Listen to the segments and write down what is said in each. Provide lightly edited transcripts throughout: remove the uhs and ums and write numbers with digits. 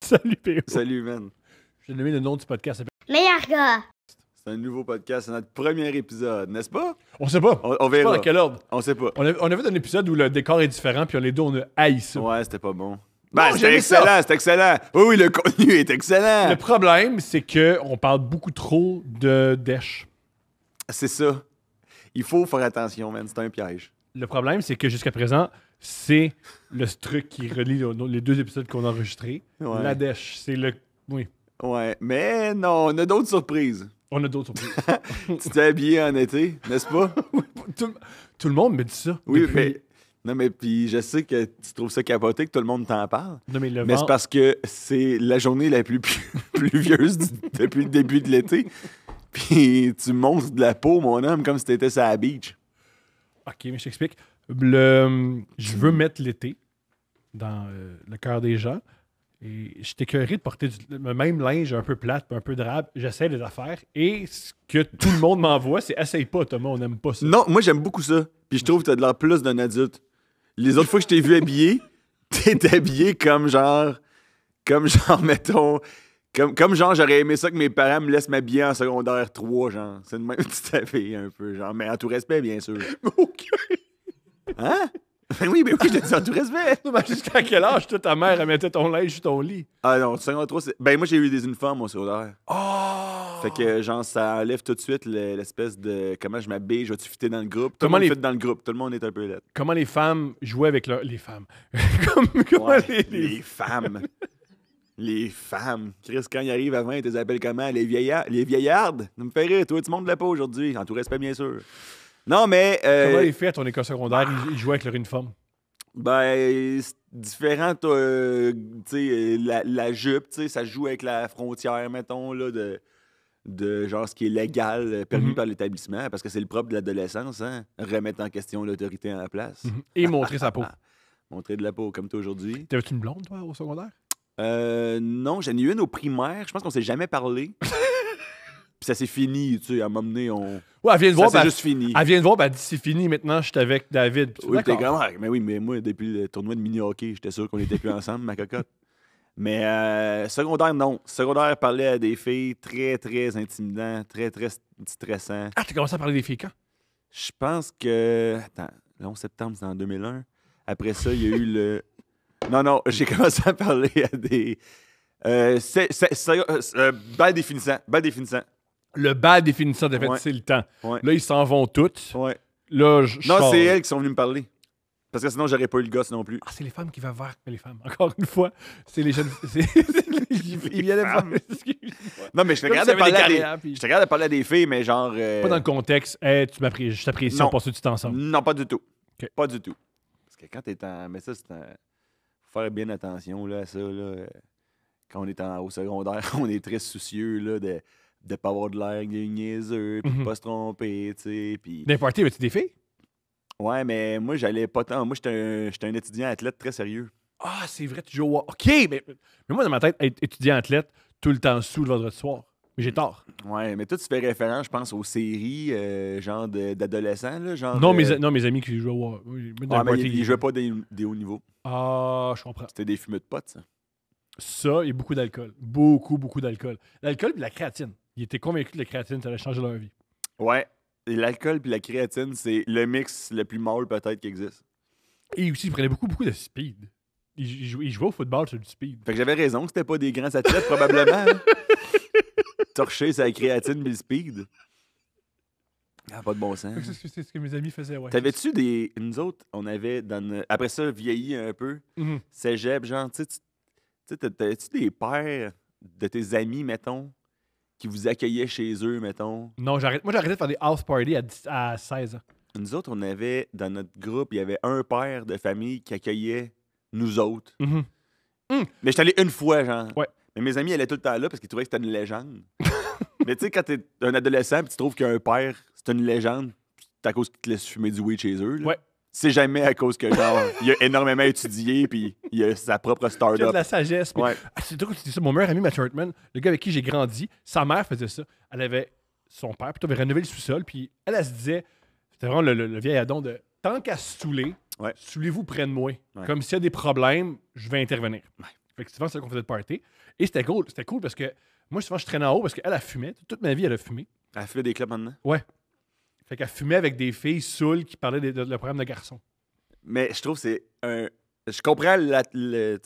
Salut, P.O. Salut, man. J'ai nommé le nom du podcast. Meilleur gars. C'est un nouveau podcast, c'est notre premier épisode, n'est-ce pas? On sait pas. On Je sais verra. pas dans quel ordre. On sait pas. On a fait un épisode où le décor est différent, puis les deux, on a haï ça. Ouais, c'était pas bon. j'ai C'était aimé ça. excellent, c'était excellent. Oui, le contenu est excellent. Le problème, c'est qu'on parle beaucoup trop de dèche. C'est ça. Il faut faire attention, man, c'est un piège. Le problème, c'est que jusqu'à présent, c'est le truc qui relie les deux épisodes qu'on a enregistrés. Ouais. La dèche, c'est le... Oui, Ouais, mais non, on a d'autres surprises. on a d'autres surprises. Tu t'es habillé en été, n'est-ce pas? Tout le monde me dit ça. Oui, depuis- mais... Non, mais puis je sais que tu trouves ça capoté, que tout le monde t'en parle. Non, mais le Mais vent- c'est parce que c'est la journée la plus pluvieuse depuis le début de l'été. Puis tu montes de la peau, mon homme, comme si t'étais sur la beach. OK, mais je t'explique. Je veux mettre l'été dans le cœur des gens. Et je suis écœuré de porter le même linge un peu plate, un peu drabe. J'essaie des affaires. Et ce que tout le monde m'envoie, c'est « Essaye pas, Thomas, on n'aime pas ça. » Non, moi j'aime beaucoup ça. Puis je trouve que t'as de l'air plus d'un adulte. Les autres fois que je t'ai vu habillé, t'es habillé comme genre, mettons, comme genre j'aurais aimé ça que mes parents me laissent m'habiller en secondaire 3, genre. C'est de même que tu t'habilles un peu, genre. Mais en tout respect, bien sûr. OK. Hein? Ben oui, je te dis en tout respect. Non, mais jusqu'à quel âge, toi, ta mère, elle mettait ton linge sur ton lit? Ah non, secondaire 3, c'est... Ben moi j'ai eu des uniformes au secondaire. Oh! Fait que, genre, ça enlève tout de suite l'espèce de comment je m'habille, je vais-tu fitter dans le groupe. Tout Comment le monde les- fit dans le groupe, tout le monde est un peu laid. Comment les femmes jouaient avec les femmes? Comment Ouais, les- les femmes. Les femmes. Chris, quand ils arrivent à 20, tu les appelles comment? Les vieillardes? Ça me fait rire, toi, tu montes de la peau aujourd'hui. En tout respect, bien sûr. Non, mais... Comment les filles à ton école secondaire, ils jouaient avec leur uniforme? Ben, c'est différent, tu sais, la jupe, tu sais, ça joue avec la frontière, mettons, là, de genre ce qui est légal, permis Mhm. par l'établissement, parce que c'est le propre de l'adolescence, hein, remettre en question l'autorité en place. Et montrer sa peau. Montrer de la peau, comme toi aujourd'hui. T'avais-tu une blonde, toi, au secondaire? Non, j'en ai eu une au primaire, je pense qu'on s'est jamais parlé. Puis ça s'est fini, tu sais, à m'emmener, on... Ouais, elle vient de Ça voir, s'est ben, juste fini. elle vient de voir, ben, elle dit c'est fini, maintenant, je suis avec David. Puis tu Oui, dis, t'es d'accord. comme, mais oui, mais moi, depuis le tournoi de mini-hockey, j'étais sûr qu'on était plus ensemble, ma cocotte. Mais secondaire, non. Secondaire, parlait à des filles très, très intimidants, très, très stressants. Ah, t'as commencé à parler des filles quand? Je pense que... Attends, le 11 septembre, c'est en 2001. Après ça, il y a eu le... Non, j'ai commencé à parler à des... bal définissant. Le bal définissant de fait, Ouais. c'est le temps. Ouais. Là, ils s'en vont toutes. Ouais. Là, je Non, sors. c'est elles qui sont venues me parler. Parce que sinon, j'aurais pas eu le gosse non plus. Ah, c'est les femmes qui vont voir les femmes. Encore une fois, c'est les jeunes. Ils viennent voir. femmes. Non, mais je te Comme regarde s'il y de parler avait à des des... carrières, puis- Je te regarde de parler à des filles, mais genre... Pas dans le contexte, hey, je t'apprécie, Non. on passe tout ensemble. Non, pas du tout. Ok. Pas du tout. Parce que quand t'es en... Mais ça, c'est un... Faut faire bien attention là, à ça. Là. Quand on est au secondaire, on est très soucieux là, de pas avoir de l'air niaiseux, puis de Mhm. pas se tromper, tu sais. Puis... Dans les parties, avais-tu des filles? Ouais, mais moi, j'allais pas tant... Moi, j'étais un étudiant athlète très sérieux. Ah, c'est vrai, tu joues au... OK, mais moi, dans ma tête, être étudiant athlète, tout le temps sous le vendredi soir. Mais j'ai tort. Ouais, mais toi, tu fais référence, je pense, aux séries genre d'adolescents, là, genre... Non, mes amis qui jouent au... Oui, dans Ah, les mais parties, ils jouaient pas des hauts niveaux. Ah, je comprends. C'était des fumeux de potes, ça. Ça et beaucoup d'alcool. Beaucoup d'alcool. L'alcool et la créatine. Ils étaient convaincus que la créatine, ça allait changer leur vie. Ouais. Et l'alcool puis la créatine, c'est le mix le plus mâle peut-être qui existe. Et aussi, ils prenaient beaucoup de speed. Ils jouaient au football sur du speed. Fait que j'avais raison que c'était pas des grands athlètes, probablement. hein. Torcher sa créatine puis le speed. Ah, pas de bon sens. C'est ce que mes amis faisaient, ouais. T'avais-tu des... Nous autres, on avait... Après ça, vieilli un peu. Mhm. Cégep, genre, tu sais, t'avais-tu des pères de tes amis, mettons, qui vous accueillaient chez eux, mettons? Non, moi, j'ai arrêté de faire des house parties à 16 ans. Nous autres, on avait, dans notre groupe, il y avait un père de famille qui accueillait nous autres. Mhm. Mais j'étais allé une fois, genre. Ouais. Mais mes amis allaient tout le temps là parce qu'ils trouvaient que c'était une légende. Mais tu sais, quand t'es un adolescent et tu trouves qu'un père, c'est une légende, c'est à cause qu'ils te laissent fumer du weed chez eux. Là. Ouais. C'est jamais à cause que, genre, il a énormément étudié puis il a sa propre J'ai de start-up. la sagesse. Puis- Ouais. Ah, c'est drôle que tu dis ça. Mon meilleur ami, Matt Hartman, le gars avec qui j'ai grandi, sa mère faisait ça. Elle avait son père, puis tu avais rénové le sous-sol, puis elle se disait, c'était vraiment le vieil adon de tant qu'à se saouler, Ouais. saoulez-vous près de moi. Ouais. Comme s'il y a des problèmes, je vais intervenir. Ouais. Fait que souvent, c'est là qu'on faisait le party. Et c'était cool. C'était cool parce que moi, souvent, je traînais en haut parce qu'elle a fumé. Toute ma vie, elle a fumé. Elle fait des clubs maintenant. Ouais. Fait qu'elle fumait avec des filles saoules qui parlaient le programme de garçons. Mais je trouve que c'est un. Je comprends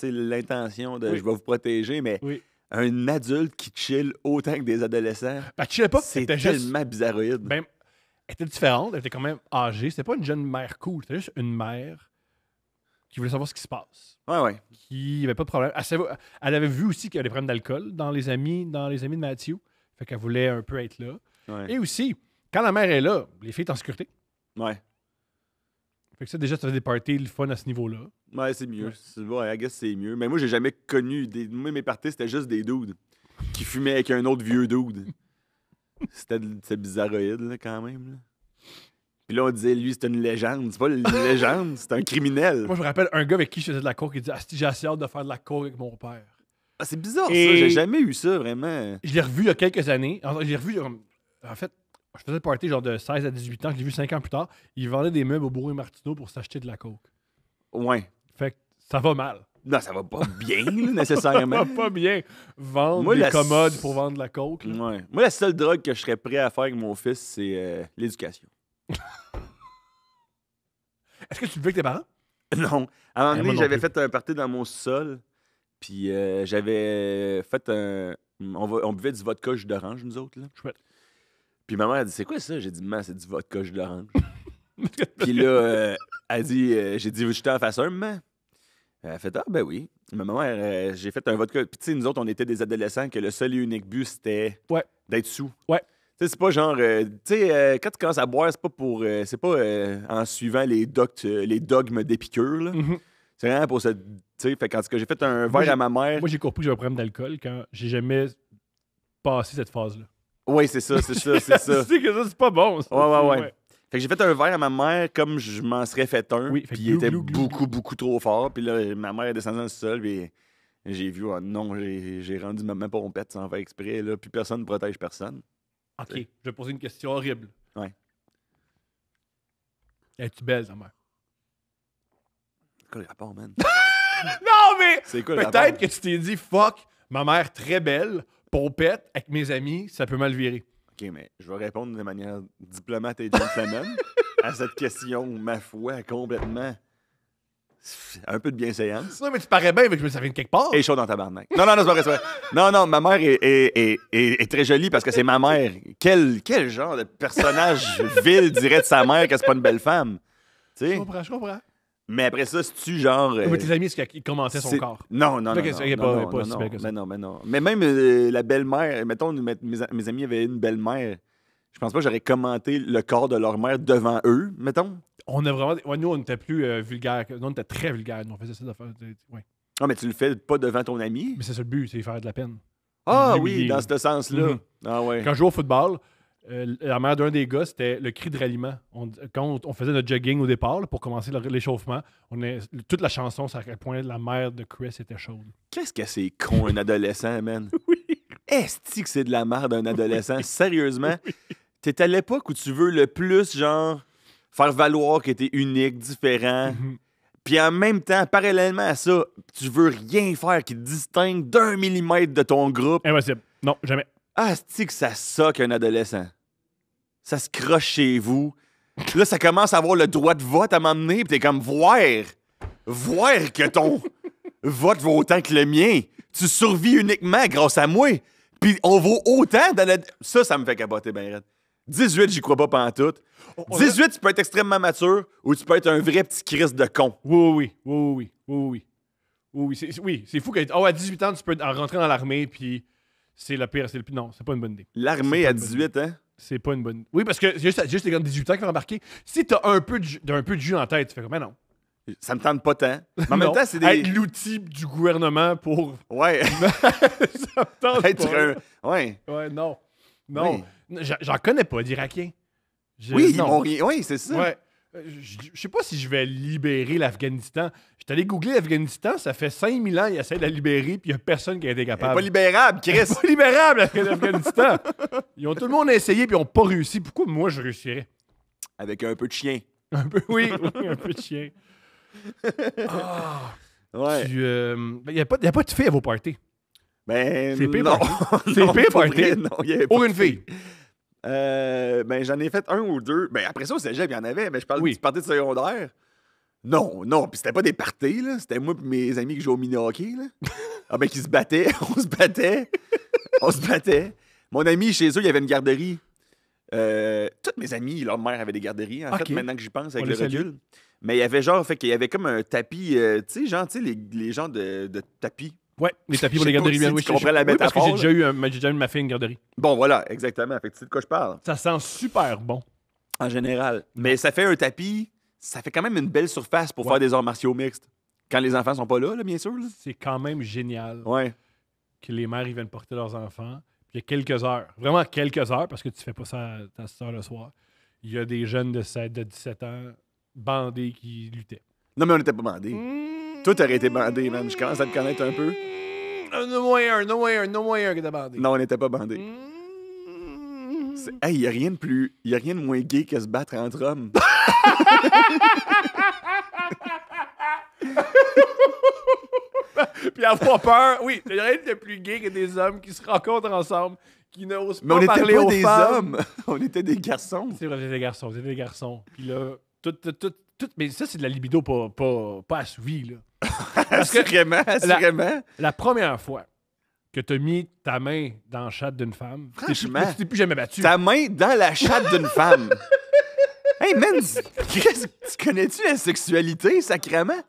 l'intention de Oui. je vais vous protéger, mais Oui. un adulte qui chill autant que des adolescents, Ben, tu sais pas, c'est c'était juste. tellement bizarroïde. Ben, elle était différente, elle était quand même âgée. C'était pas une jeune mère cool, c'était juste une mère qui voulait savoir ce qui se passe. Ouais. Qui avait pas de problème. Elle avait vu aussi qu'il y avait des problèmes d'alcool dans les amis de Matthew. Fait qu'elle voulait un peu être là. Ouais. Et aussi, quand la mère est là, les filles sont en sécurité. Ouais. Fait que ça, déjà, ça fait des parties le fun à ce niveau-là. Ouais, c'est mieux. Ouais. Ouais, I guess c'est mieux. Mais moi, j'ai jamais connu. Moi, mes parties, c'était juste des dudes qui fumaient avec un autre vieux dude. C'était bizarroïde, là, quand même. Là. Puis là, on disait, lui, c'est une légende. C'est pas une légende, c'est un criminel. Moi, je me rappelle un gars avec qui je faisais de la coke qui dit Asti, j'ai assez hâte de faire de la coke avec mon père. Ah, c'est bizarre, ça. Et- J'ai jamais eu ça, vraiment. Je l'ai revu il y a quelques années. Je l'ai revu, en fait, je faisais le party genre de 16 à 18 ans. Je l'ai vu 5 ans plus tard. Il vendait des meubles au Bourg et Martineau pour s'acheter de la coke. Ouais. Fait que ça va mal. Non, ça va pas bien, là, Ça nécessairement. va pas bien vendre Moi, des la- commodes pour vendre de la coke. là. Ouais. Moi, la seule drogue que je serais prêt à faire avec mon fils, c'est l'éducation. Est-ce que tu le veux avec tes parents? Non. À un moment moi donné, non j'avais plus. fait un party dans mon sol, puis j'avais fait un. On buvait du vodka jus d'orange, nous autres. Là. Chouette. Puis ma mère a dit c'est quoi ça? J'ai dit maman, c'est du vodka jus d'orange. Puis là, elle dit j'ai dit je t'en fasse un, maman. Elle a fait ah ben oui. Ma mère, j'ai fait un vodka. Puis tu sais, nous autres, on était des adolescents que le seul et unique but c'était Ouais. d'être sous. Ouais. Tu sais, c'est pas genre. Tu sais, quand tu commences à boire, c'est pas pour. C'est pas en suivant les dogmes d'Épicure, là. Mhm. C'est vraiment pour se. Tu sais, fait qu'en tout cas, j'ai fait un Moi, verre à ma mère. Moi, j'ai compris que j'avais un problème d'alcool quand j'ai jamais passé cette phase-là. Oui, c'est ça, c'est ça, c'est ça. Tu sais que ça, c'est pas bon. ça. Ouais. Fait que j'ai fait un verre à ma mère comme je m'en serais fait un. Oui, fait Puis que il était glou, glou, beaucoup trop fort. Puis là, ma mère est descendue dans le sol. Puis j'ai vu, oh non, j'ai rendu maman pompette sans faire exprès. Là, puis personne ne protège personne. OK, je vais poser une question horrible. Ouais. Es-tu belle, ta mère? C'est quoi le rapport, man? Non, mais C'est quoi le rapport? peut-être que tu t'es dit, fuck, ma mère très belle, pompette, avec mes amis, ça peut mal virer. OK, mais je vais répondre de manière diplomate et gentleman à cette question, ma foi, complètement. Un peu de bienséance. Non, mais tu parais bien avec que ça vient de quelque part. Et chaud dans ta barnaque. Non, c'est pas vrai, c'est vrai. Non, ma mère est très jolie parce que c'est ma mère. Quel genre de personnage vil dirait de sa mère que c'est pas une belle femme? Tu sais? Je comprends. Mais après ça, c'est-tu genre. Mais tes amis, est-ce qu'ils commentaient son c'est- corps? Non. Ok, c'est pas- non, pas non, si non, belle que ça. mais non. Mais même la belle-mère, mettons, mes amis avaient une belle-mère. Je pense pas que j'aurais commenté le corps de leur mère devant eux, mettons. On a vraiment. Ouais, nous, on était plus vulgaires. Nous, on était très vulgaires. Nous, on faisait ça de faire. Ouais. Non, mais tu le fais pas devant ton ami. Mais c'est ça le but, c'est faire de la peine. Ah l'humilier, oui, dans là. ce sens-là. Mhm. Ah ouais. Quand je jouais au football, la mère d'un des gars, c'était le cri de ralliement. Quand on faisait notre jogging au départ, là, pour commencer l'échauffement, toute la chanson, c'est à quel point la mère de Chris était chaude. Qu'est-ce que c'est con, un adolescent, man? Oui. Est-ce que c'est de la merde, un adolescent? Sérieusement? T'es à l'époque où tu veux le plus, genre, faire valoir que t'es unique, différent. Mhm. Puis en même temps, parallèlement à ça, tu veux rien faire qui te distingue d'un millimètre de ton groupe. Impossible. Non, jamais. Ah, c'est que ça soque un adolescent. Ça se croche chez vous. Là, ça commence à avoir le droit de vote à m'emmener, puis t'es comme, voir que ton vote vaut autant que le mien. Tu survis uniquement grâce à moi. Puis on vaut autant dans la... Ça me fait capoter ben raide. 18, j'y crois pas pantoute. 18, tu peux être extrêmement mature ou tu peux être un vrai petit Christ de con. Oui. C'est fou qu'à à 18 ans, tu peux rentrer dans l'armée, puis c'est le pire. Non, c'est pas une bonne idée. L'armée C'est pas à une bonne 18, hein? C'est pas une bonne. Oui, parce que juste les gars de 18 ans qui vont embarquer. Si t'as un peu de jus en tête, tu fais comme, mais non. Ça me tente pas tant. Mais en même Non. temps, c'est des... Être l'outil du gouvernement pour. Ouais. Ça me tente Être pas. Ouais. Ouais, non. Oui. J'en connais pas d'Irakiens. Oui, ils non. m'ont rien. Oui, c'est ça. Ouais. Je sais pas si je vais libérer l'Afghanistan. J'étais allé googler l'Afghanistan, ça fait 5000 ans qu'ils essaient de la libérer, puis il y a personne qui a été Elle est capable. pas libérable, Chris. C'est pas libérable, l'Afghanistan. Ils ont tout le monde essayé, puis ils ont pas réussi. Pourquoi moi je réussirais? Avec un peu de chien. Un peu, oui, un peu de chien. Ah. Ouais. Il n'y a pas de filles à vos parties. Ben, C'est pire non. party. C'est Non, pire pas party. vrai, non, il y avait pas Pour de une fille. Ben, j'en ai fait un ou deux. Ben, après ça, au cégep, il y en avait. Mais je parle Oui. du party de secondaire. Non. Puis c'était pas des parties, là. C'était moi et mes amis qui jouaient au mini-hockey, là. Ah, ben, qui se battaient. On se battait. Mon ami, chez eux, il y avait une garderie. Toutes mes amis, leur mère avait des garderies, en Ok. fait, maintenant que j'y pense, avec On le les salue. recul. Mais il y avait qu'il y avait comme un tapis, tu sais, les gens de tapis. Ouais, les tapis pour Je les sais pas garderies. si Bien, oui, tu comprends la oui, parce que métaphore, j'ai déjà eu ma fille une garderie. Bon, voilà, exactement. Fait que tu sais de quoi je parle. Ça sent super bon. En général. Mais ça fait un tapis, ça fait quand même une belle surface pour Ouais. faire des arts martiaux mixtes. Quand les enfants sont pas là, bien sûr. Là. C'est quand même génial Ouais. que les mères ils viennent porter leurs enfants. Puis il y a quelques heures, vraiment quelques heures, parce que tu fais pas ça à ta soeur le soir. Il y a des jeunes de 17 ans bandés qui luttaient. Non, mais on n'était pas bandés. Toi, t'aurais été bandé, man. Je commence à te connaître un peu. Non moyen que t'as bandé. Non, on n'était pas bandés. Hey, il n'y a rien de moins gay que se battre entre hommes. Puis avoir peur, oui, il y a rien de plus gay que des hommes qui se rencontrent ensemble, qui n'osent Mais on pas n'était parler pas aux des femmes. hommes. On était des garçons. C'est vrai, vous êtes des garçons. Puis là, tout, mais ça, c'est de la libido pas assouvie, là. Parce que Assurément. la première fois que t'as mis ta main dans la chatte d'une femme, Franchement. tu t'es plus jamais battu. Ta main dans la chatte d'une femme. Hey, man, tu connais-tu la sexualité, sacrément?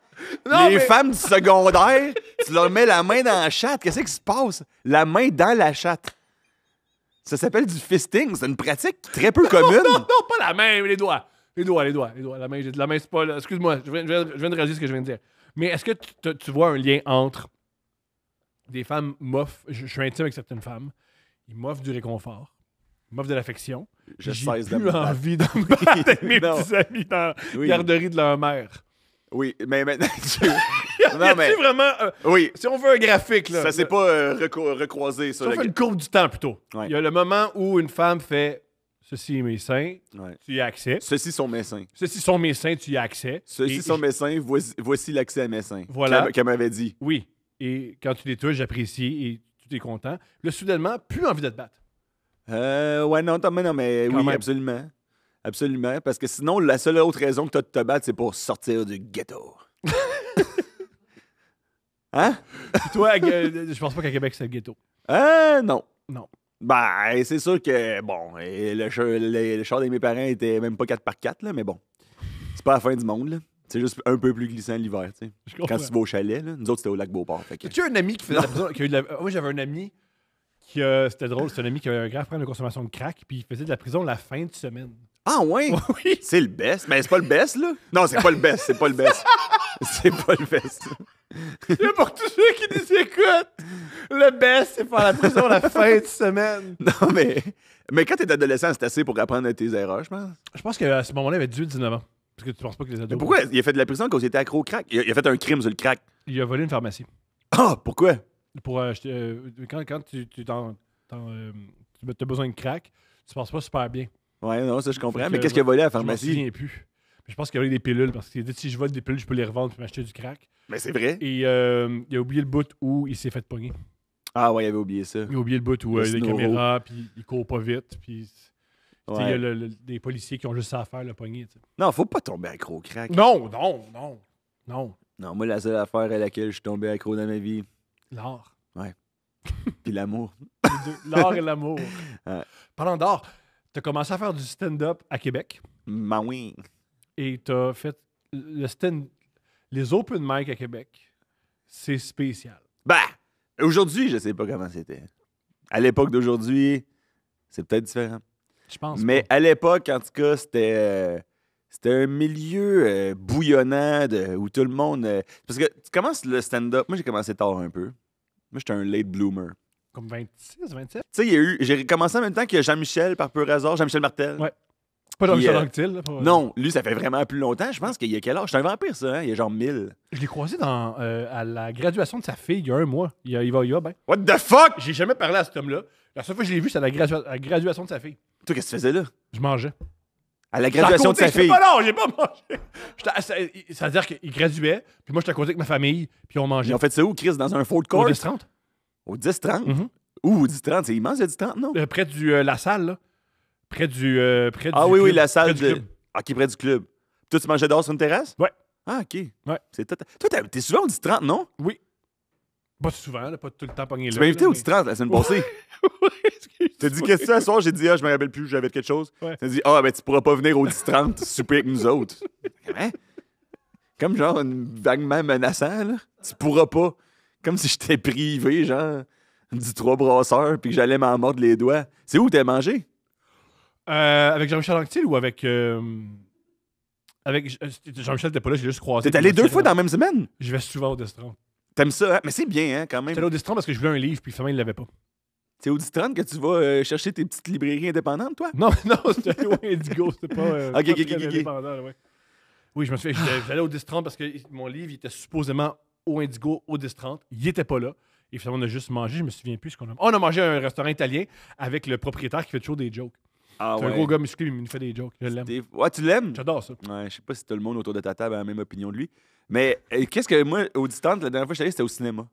Non, Les mais- femmes du secondaire, tu leur mets la main dans la chatte. Qu'est-ce qui se passe? La main dans la chatte. Ça s'appelle du fisting. C'est une pratique très peu commune. Non, pas la main, les doigts. Les doigts. La main, c'est pas... Excuse-moi, je viens de réaliser ce que je viens de dire. Mais est-ce que tu vois un lien entre des femmes m'offrent... Je suis intime avec certaines femmes. Ils m'offrent du réconfort. Ils m'offrent de l'affection. Je J'ai cesse de plus me battre. envie de me battre avec mes Non. petits amis dans Oui. la garderie de leur mère. Oui, mais maintenant... Non, mais... vraiment... Oui, si on veut un graphique, là... ça s'est pas recroisé. Si Ça, on fait une courbe du temps, plutôt. Ouais. Il y a le moment où une femme fait « Ceci est mes seins, Ouais. tu y as accès. Ceux-ci sont mes seins. Ceci sont mes seins, tu y as accès. Ceux-ci Et sont mes seins. Voici l'accès à mes seins. Voilà. Qu'elle m'avait dit. Oui. Et quand tu les touches, j'apprécie et tu es content. Là, soudainement, plus envie de te battre. Ouais, non, mais Quand oui, même. absolument. Absolument. Parce que sinon, la seule autre raison que tu as de te battre, c'est pour sortir du ghetto. Hein? Puis toi, je pense pas qu'à Québec, c'est le ghetto. Non. Non. Ben, c'est sûr que, bon, le char de mes parents était même pas 4x4, là, mais bon. C'est pas la fin du monde, là. C'est juste un peu plus glissant l'hiver, tu sais. Je comprends. Quand tu vas au chalet, là. Nous autres, c'était au lac Beauport. Fait que... Tu as un ami qui faisait de la prison. Qui a eu de la... Moi, j'avais un ami qui. C'était drôle, c'était un ami qui avait un grave problème de consommation de crack, puis il faisait de la prison la fin de semaine. Ah, ouais? Oui. C'est le best. Mais c'est pas le best, là. Non, c'est pas le best. C'est pas le best. C'est pas le best. Et pour tous ceux qui nous écoutent, le best, c'est faire la prison la fin de semaine. Non, mais quand t'es adolescent, c'est assez pour apprendre de tes erreurs, je pense. Je pense qu'à ce moment-là, il avait 18-19 ans. Parce que tu penses pas que les ados. Mais pourquoi? Il a fait de la prison quand il était accro au crack. Il a fait un crime sur le crack. Il a volé une pharmacie. Ah, pourquoi? Pour quand tu as besoin de crack, tu penses pas super bien. Ouais, non, ça je comprends. Fait Mais que, qu'est-ce qu'il a volé à la Je m'en pharmacie? souviens plus. Mais je pense qu'il y avait des pilules parce qu'il a dit si je vole des pilules, je peux les revendre puis m'acheter du crack. Mais c'est vrai. Et il a oublié le bout où il s'est fait pogner. Ah ouais, il avait oublié ça. Il a oublié le bout où Le il y a des snoro. caméras puis il court pas vite. Puis tu sais, il y a Ouais. des policiers qui ont juste ça à faire, le pogner. Tu sais. Non, faut pas tomber accro au crack. Non. Non, moi, la seule affaire à laquelle je suis tombé accro dans ma vie, L'art. puis l'amour. Les deux. L'art et l'amour. Ouais. Parlant d'art, tu as commencé à faire du stand-up à Québec. Ma oui. Et t'as fait les open mic à Québec. C'est spécial. Bah! Aujourd'hui, je sais pas comment c'était. À l'époque d'aujourd'hui, c'est peut-être différent. Je pense. Mais à l'époque, en tout cas, c'était un milieu bouillonnant où tout le monde. Parce que tu commences le stand-up. Moi, j'ai commencé tard un peu. Moi, j'étais un late bloomer. Comme 26, 27. Tu sais, j'ai commencé en même temps que Jean-Michel, par pur hasard, Jean-Michel Martel. Ouais. Pas Jean-Michel Puis, Anctil. Là, pour- Non, lui, ça fait vraiment plus longtemps. Je pense qu'il y a quel âge? C'est un vampire, ça, hein? Il y a genre 1000. Je l'ai croisé à la graduation de sa fille il y a un mois. Il va bien. What the fuck? J'ai jamais parlé à cet homme-là. La seule fois que je l'ai vu, c'est à la graduation de sa fille. Toi, qu'est-ce que tu faisais là? Je mangeais. À la graduation de sa fille. Non, j'ai pas mangé. C'est-à-dire qu'il graduait, puis moi, j'étais à côté avec ma famille, puis on mangeait. Ils ont fait ça où, Chris? Dans un food court? Au 10-30. Au 10-30? Mhm. Ouh, au 10-30, c'est immense le 10-30, non? Près de la salle, là. Près du Ah oui, club. oui, la salle Près du club. OK, près du club. Toi, tu mangeais dehors sur une terrasse? Ouais. Ah, OK. Ouais. Toi, t'es souvent au 10-30, non? Oui. Pas souvent, là, pas tout le temps pogné là. Tu m'as invité là, au 10-30 la semaine passée. T'as dit qu'est-ce que c'est ce soir? J'ai dit, je me rappelle plus, j'avais quelque chose. Ouais. T'as dit, ben tu pourras pas venir au 10-30 souper avec nous autres. Hein? Comme genre vaguement menaçant, là. Tu pourras pas. Comme si j'étais privé, genre, du 3 brasseurs, puis que j'allais m'en mordre les doigts. C'est où t'as mangé? Avec Jean-Michel Anctil ou avec. Jean-Michel t'es pas là, j'ai juste croisé. T'es allé 2 fois dans la même semaine? Je vais souvent au 10-30. T'aimes ça, hein? Mais c'est bien, hein, quand même. J'étais allé au 10-30 parce que je voulais un livre, puis finalement, il l'avait pas. C'est au 10-30 que tu vas chercher tes petites librairies indépendantes, toi? Non, c'était allé au Indigo, c'était pas. Ok, pas ok, très ok. indépendant, là, ouais. Oui, je me suis fait. J'allais au 10-30 parce que mon livre, il était supposément au Indigo, au 10-30. Il était pas là. Et finalement, on a juste mangé. Je me souviens plus ce qu'on a. On a mangé à un restaurant italien avec le propriétaire qui fait toujours des jokes. Ah C'est un gros gars musclé, il me fait des jokes. Je l'aime. Ouais, tu l'aimes? J'adore ça. Ouais, je sais pas si tout le monde autour de ta table a la même opinion de lui. Mais qu'est-ce que moi, au 10-30, la dernière fois que j'étais allé, c'était au cinéma.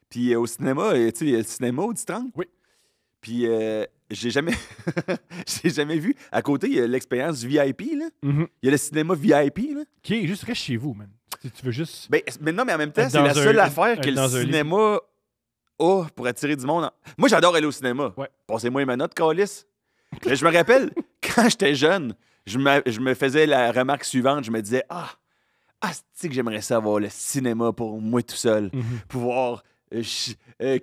Puis au cinéma, tu sais, il y a le cinéma au 10-30. Oui. Puis j'ai jamais... j'ai jamais vu. À côté, il y a l'expérience VIP, là. Mhm. Il y a le cinéma VIP, là. Qui est juste reste chez vous, man. Si tu veux juste. Ben, mais non, mais en même temps, Être c'est dans la seule un- affaire être que le dans un cinéma a pour attirer du monde. Moi, j'adore aller au cinéma. Ouais. Passez-moi ma note, calice. Mais je me rappelle, quand j'étais jeune, je me faisais la remarque suivante. Je me disais, c'est que j'aimerais ça avoir le cinéma pour moi tout seul. Mhm. Pouvoir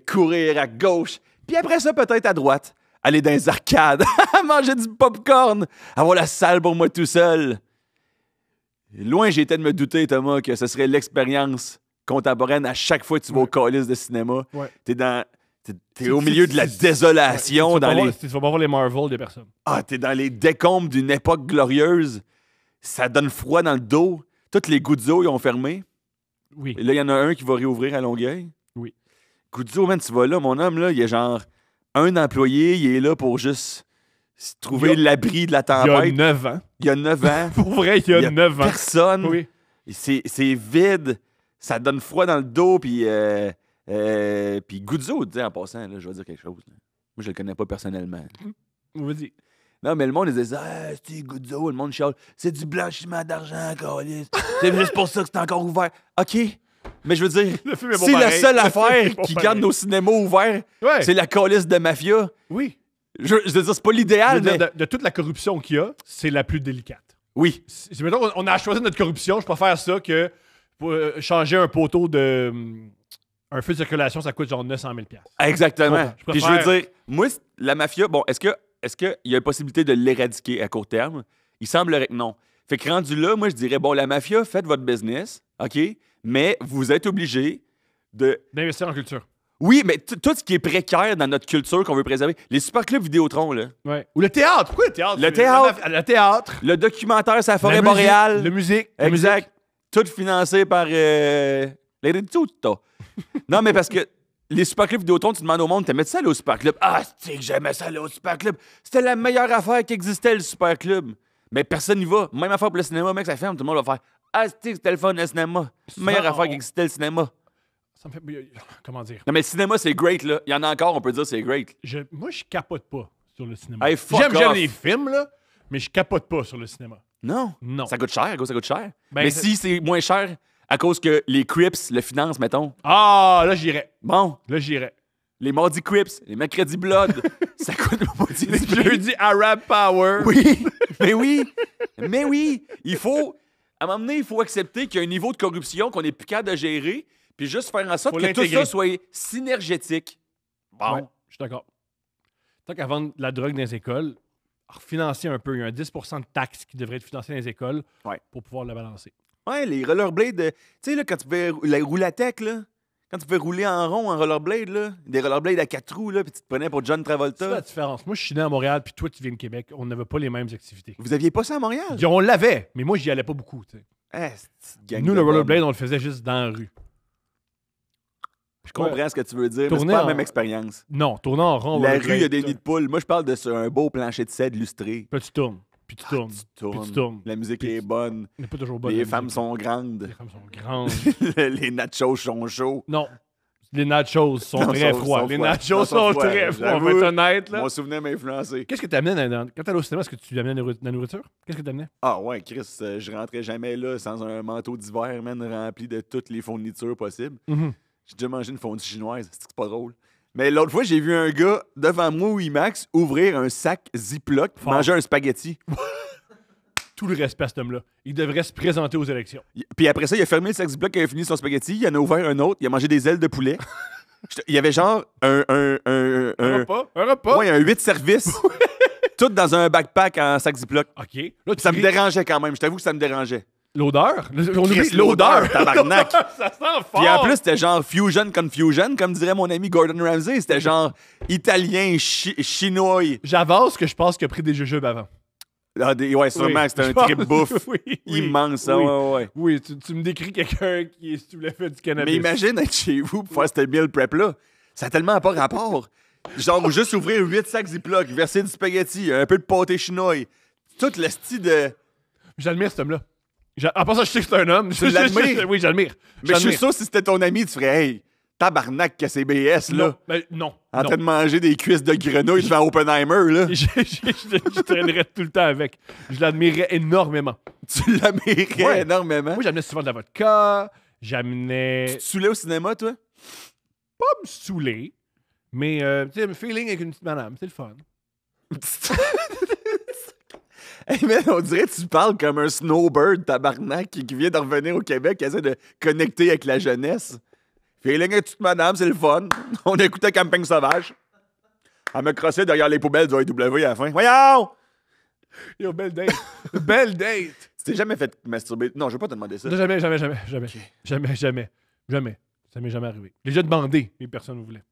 courir à gauche. Puis après ça, peut-être à droite. Aller dans les arcades. Manger du popcorn. Avoir la salle pour moi tout seul. Loin, j'étais de me douter, Thomas, que ce serait l'expérience contemporaine à chaque fois que tu vas au calice de cinéma. Ouais. T'es au milieu de la désolation. Tu vas dans pas les... voir- tu vas pas voir les Marvel des personnes. T'es dans les décombres d'une époque glorieuse. Ça donne froid dans le dos. Toutes les Guzzo, ils ont fermé. Oui. Et là, il y en a un qui va réouvrir à Longueuil. Oui. Guzzo, man, tu vas là, mon homme, là, il y a genre un employé, il est là pour juste trouver Il y a- l'abri de la Il y a tempête. 9 ans. Il y a 9 ans. Pour vrai, il y a 9 ans. Personne. Oui. C'est vide. Ça donne froid dans le dos. Puis Guzzo, tu sais, en passant, là, je vais dire quelque chose. Là. Moi, je le connais pas personnellement. Vas-y. Non, mais le monde, ils disait c'est Guzzo, le monde chiale. C'est du blanchiment d'argent, câlisse. C'est juste pour ça que c'est encore ouvert. OK. Mais je veux dire, Le film est bon c'est la pareil. seule Le film affaire est bon qui pareil. garde nos cinémas ouverts. Ouais. C'est la calice de mafia. Oui. Je veux dire, c'est pas l'idéal, De, mais. de toute la corruption qu'il y a, c'est la plus délicate. Oui. Si, mettons, on a choisi notre corruption, je préfère ça que pour, changer un poteau de. Un feu de circulation, ça coûte genre 900 000 $. Exactement. Je Puis je veux préfère- dire, moi, la mafia, bon, est-ce qu'il y a une possibilité de l'éradiquer à court terme? Il semblerait que non. Fait que rendu là, moi, je dirais, bon, la mafia, faites votre business, OK? Mais vous êtes obligés de. D'investir en culture. Oui, mais tout ce qui est précaire dans notre culture qu'on veut préserver. Les super clubs Vidéotron, là. Ouais. Ou le théâtre. Pourquoi le théâtre? Le théâtre. Le théâtre. Le documentaire sur la forêt La musique, boréale. La musique. Exact. Tout financé par l'Eredituto. Non, mais parce que les super clubs Vidéotron, tu demandes au monde, t'aimais ça aller au super club? C'est que j'aimais ça aller au super club. C'était la meilleure affaire qui existait, le super club. Mais personne n'y va. Même affaire pour le cinéma, mec, ça ferme, tout le monde va faire c'est que c'était le fun, le cinéma. Meilleure Non. affaire qui existait, le cinéma. Ça me fait. Comment dire? Non, mais le cinéma, c'est great, là. Il y en a encore, on peut dire c'est great. Moi, je capote pas sur le cinéma. Hey, fuck J'aime off. les films, là, mais je capote pas sur le cinéma. Non. Non. Ça coûte cher, à cause ça coûte cher. Ben, mais ça- si c'est moins cher, à cause que les Crips le financent, mettons. Ah, là, j'irais. Bon, Là, j'irais. les mardis Crips, les mercredis Blood, ça coûte le moitié Les du prix. jeudis Arab Power. Oui, mais oui, mais oui. Il faut, à un moment donné, il faut accepter qu'il y a un niveau de corruption qu'on est plus capable de gérer, puis juste faire en sorte Faut que tout l'intégrer. ça soit synergétique. Bon. Ouais, je suis d'accord. Tant qu'à vendre de la drogue dans les écoles, refinancer un peu. Il y a un 10% de taxes qui devrait être financé dans les écoles Ouais. pour pouvoir la balancer. Ouais, les rollerblades, tu sais, là, quand tu fais la roulatech, là, quand tu fais rouler en rond en rollerblade, là, des rollerblades à 4 roues, là, puis tu te prenais pour John C'est la Travolta. différence. Moi, je suis né à Montréal, puis toi, tu viens de Québec. On n'avait pas les mêmes activités. Vous aviez pas ça à Montréal? On l'avait, mais moi, j'y allais pas beaucoup. Tu sais. C'est une gang Nous, de le bums. rollerblade, on le faisait juste dans la rue. Je comprends ce que tu veux dire, mais c'est Tourner pas la en- même expérience. Non, tourner en rond. La rollerblade, rue, il y a des ça. nids de poules. Moi, je parle de sur un beau plancher de cèdre lustré. Là, tu tournes. Puis tu tournes. Puis tu tournes. La musique est bonne. Elle n'est pas toujours bonne. Les femmes sont grandes. Les femmes sont grandes. Les nachos sont chauds. Non. Les nachos sont très froids. Les nachos sont très froids. On va être honnête, là. Mon souvenir m'a influencé. Qu'est-ce que tu amenais quand tu allais au cinéma? Est-ce que tu amenais de la nourriture? Qu'est-ce que tu amenais? Ah ouais, Chris, je rentrais jamais là sans un manteau d'hiver, man, rempli de toutes les fournitures possibles. J'ai déjà mangé une fondue chinoise, c'est pas drôle. Mais l'autre fois, j'ai vu un gars devant moi au IMAX ouvrir un sac Ziploc, manger un spaghetti. Tout le respect à cet homme-là. Il devrait se présenter aux élections. Puis après ça, il a fermé le sac Ziploc, il a fini son spaghetti, il en a ouvert un autre, il a mangé des ailes de poulet. Il y avait genre un repas? Ouais, un 8 services. Tout dans un backpack en sac Ziploc. OK. Là, Ça me dérangeait quand même, je t'avoue que ça me dérangeait. L'odeur? On oublie Chris, l'odeur. Tabarnak. Ça sent fort. Puis en plus, c'était genre fusion confusion, comme dirait mon ami Gordon Ramsay. C'était genre italien, chinois. J'avance que je pense qu'il a pris des jujubes avant. Ah, ouais, sûrement, Oui, c'était un trip bouffe oui, immense. Ça, oui. ouais. Oui, tu me décris quelqu'un qui voulait faire du cannabis. Mais imagine être chez vous pour faire cette meal prep-là. Ça a tellement pas rapport. Genre, juste ouvrir 8 sacs Ziploc, verser du spaghetti, un peu de pâté chinois. Tout le style de... J'admire cet homme-là. En passant, je sais que c'est un homme. Tu l'admires? Oui, j'admire. Mais je suis sûr, si c'était ton ami, tu ferais « Hey, tabarnak que c'est BS, là. » Non. En train de manger des cuisses de grenouille devant Oppenheimer, là. Je traînerais tout le temps avec. Je l'admirais énormément. Tu l'admirais énormément. Moi, j'amenais souvent de la vodka. J'amenais... Tu te saoulais au cinéma, toi? Pas me saouler, mais tu sais, un feeling avec une petite madame. C'est le fun. Hey man, on dirait que tu parles comme un snowbird tabarnak qui vient de revenir au Québec, qui essaie de connecter avec la jeunesse. Feeling avec toute madame, c'est le fun. On écoutait Campagne Sauvage. Elle me crossait derrière les poubelles du AEW à la fin. Voyons! Yo, belle date. Belle date. Tu t'es jamais fait masturber? Non, je vais pas te demander ça. Jamais. Ça m'est jamais arrivé. J'ai déjà demandé, mais personne ne voulait.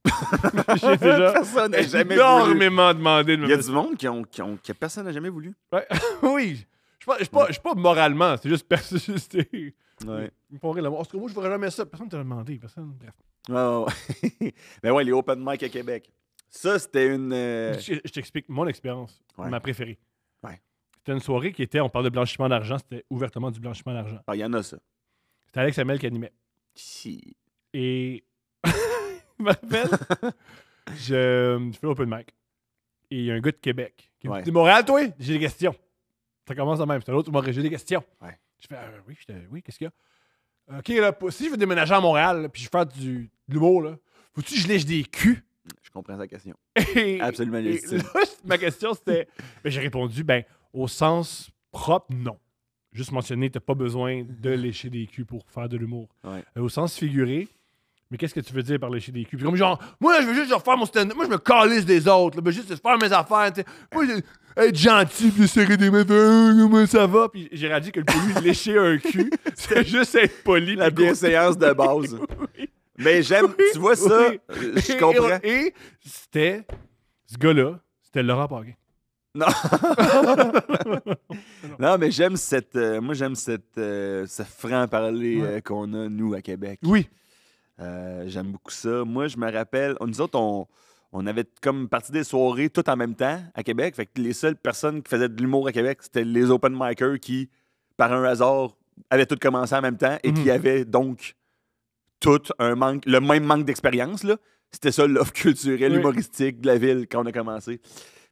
J'ai déjà Personne n'a jamais énormément demandé de me Il y a du monde que personne n'a jamais voulu. Ouais. Oui. Je suis pas moralement, c'est juste persisté. Ouais. Ils me font rire, là. En tout cas, moi, je ferais jamais ça. Personne ne t'a demandé. Personne. Bref. Ouais. Ben ouais, les open mic à Québec. Ça, c'était une... Je t'explique mon expérience, ma préférée. Ouais. C'était une soirée qui était, on parle de blanchiment d'argent, c'était ouvertement du blanchiment d'argent. Ah, il y en a ça. C'était Alex Hamel qui animait. Si. Et je me rappelle, je fais l'open mic. Et il y a un gars de Québec qui me dit Montréal, toi, j'ai des questions. Ça commence de même. C'est l'autre, j'ai des questions. Ouais. Je fais oui, qu'est-ce qu'il y a? OK, là, si je veux déménager à Montréal, là, puis je veux faire de l'humour, là, faut-tu que je lèche des culs? Je comprends sa question. Et, Absolument légitime. Là, ma question, c'était... j'ai répondu, au sens propre, non. Juste mentionner, t'as pas besoin de lécher des culs pour faire de l'humour. Ouais. Au sens figuré, mais qu'est-ce que tu veux dire par lécher des culs? Puis comme genre, moi, je veux juste faire mon stand-up. Moi, je me calisse des autres. Là, juste faire mes affaires. T'sais. Moi, être gentil, puis serrer des mains, comment ça va? Puis j'ai réalisé que pour lui, lécher un cul, c'est juste être poli. La bienséance de base. Oui. Mais j'aime, tu vois ça, je comprends. Et c'était, ce gars-là, c'était Laurent Paquin. Non. Non, mais j'aime cette. Moi, j'aime ce franc-parler qu'on a, nous, à Québec. Oui. J'aime beaucoup ça. Moi, je me rappelle, nous autres, on avait comme parti des soirées tout en même temps à Québec. Fait que les seules personnes qui faisaient de l'humour à Québec, c'était les open micers qui, par un hasard, avaient tout commencé en même temps et qui avaient donc le même manque d'expérience, là. C'était ça l'offre culturelle, humoristique de la ville quand on a commencé.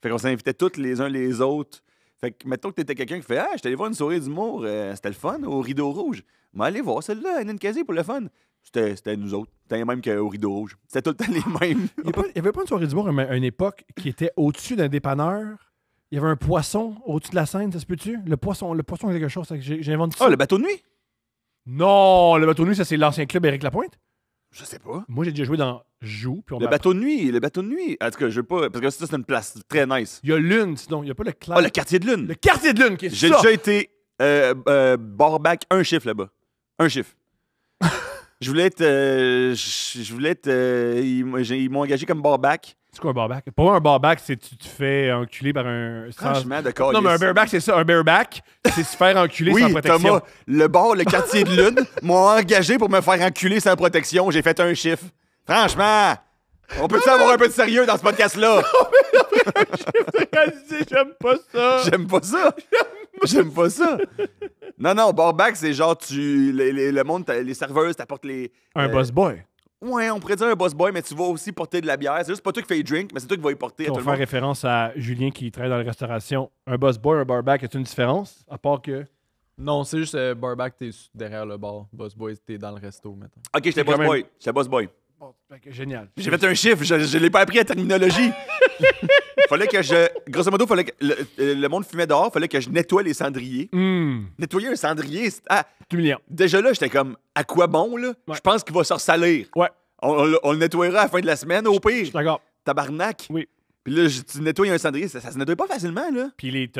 Fait qu'on s'invitait tous les uns les autres. Fait que, mettons que t'étais quelqu'un qui fait « Ah, je suis allé voir une soirée d'humour, c'était le fun, au Rideau Rouge. Mais allez voir celle-là, à Ninkasi pour le fun. » C'était nous autres. C'était les mêmes qu'au Rideau Rouge. C'était tout le temps les mêmes. Il n'y avait pas une soirée d'humour à une époque qui était au-dessus d'un dépanneur. Il y avait un poisson au-dessus de la scène, ça se peut-tu? Le poisson quelque chose, j'ai inventé ça. Ah, le bateau de nuit? Non, le bateau de nuit, ça c'est l'ancien club Éric Lapointe. Je sais pas. Moi, j'ai déjà joué dans Joux. Puis le bateau de nuit. En tout cas, je veux pas. Parce que ça, c'est une place très nice. Il y a Lune, sinon. Il n'y a pas le club. Ah, le quartier de Lune. Le quartier de Lune, qui est ça. J'ai déjà été barback, un chiffre là-bas. Un chiffre. Je voulais être. Ils m'ont engagé comme barback. C'est quoi un barback? Pour moi, un barback, c'est tu te fais enculer par un... Franchement, d'accord. Non, mais un bareback, c'est ça. Un bareback, c'est se faire enculer sans protection. Oui, Thomas, le quartier de Lune, m'ont engagé pour me faire enculer sans protection. J'ai fait un chiffre. Franchement, on peut-tu avoir un peu de sérieux dans ce podcast-là? J'aime pas ça. J'aime pas ça. J'aime pas ça. Non, barback, c'est genre, le monde, les serveuses t'apportent les... Un boss boy. Ouais, on pourrait dire un boss boy, mais tu vas aussi porter de la bière. C'est juste pas toi qui fais les drinks, mais c'est toi qui vas y porter à On tout le va faire monde. référence à Julien qui travaille dans la restauration. Un boss boy, un barback, est une différence? À part que... Non, c'est juste barback, t'es derrière le bar. Boss boy, t'es dans le resto, mettons. Ok, j'étais C'est boss quand boy. J'étais boss boy. Bon, génial. J'ai fait un chiffre, je l'ai pas appris à terminologie. Fallait que grosso modo, fallait que le monde fumait dehors, fallait que je nettoie les cendriers. Nettoyer un cendrier, C'est humiliant. déjà là, j'étais comme, à quoi bon, là? Ouais. Je pense qu'il va se ressalir. Ouais, On le nettoiera à la fin de la semaine, au je pire. suis d'accord. Tabarnak. Oui. Puis là, tu nettoies un cendrier, ça se nettoie pas facilement, là. Puis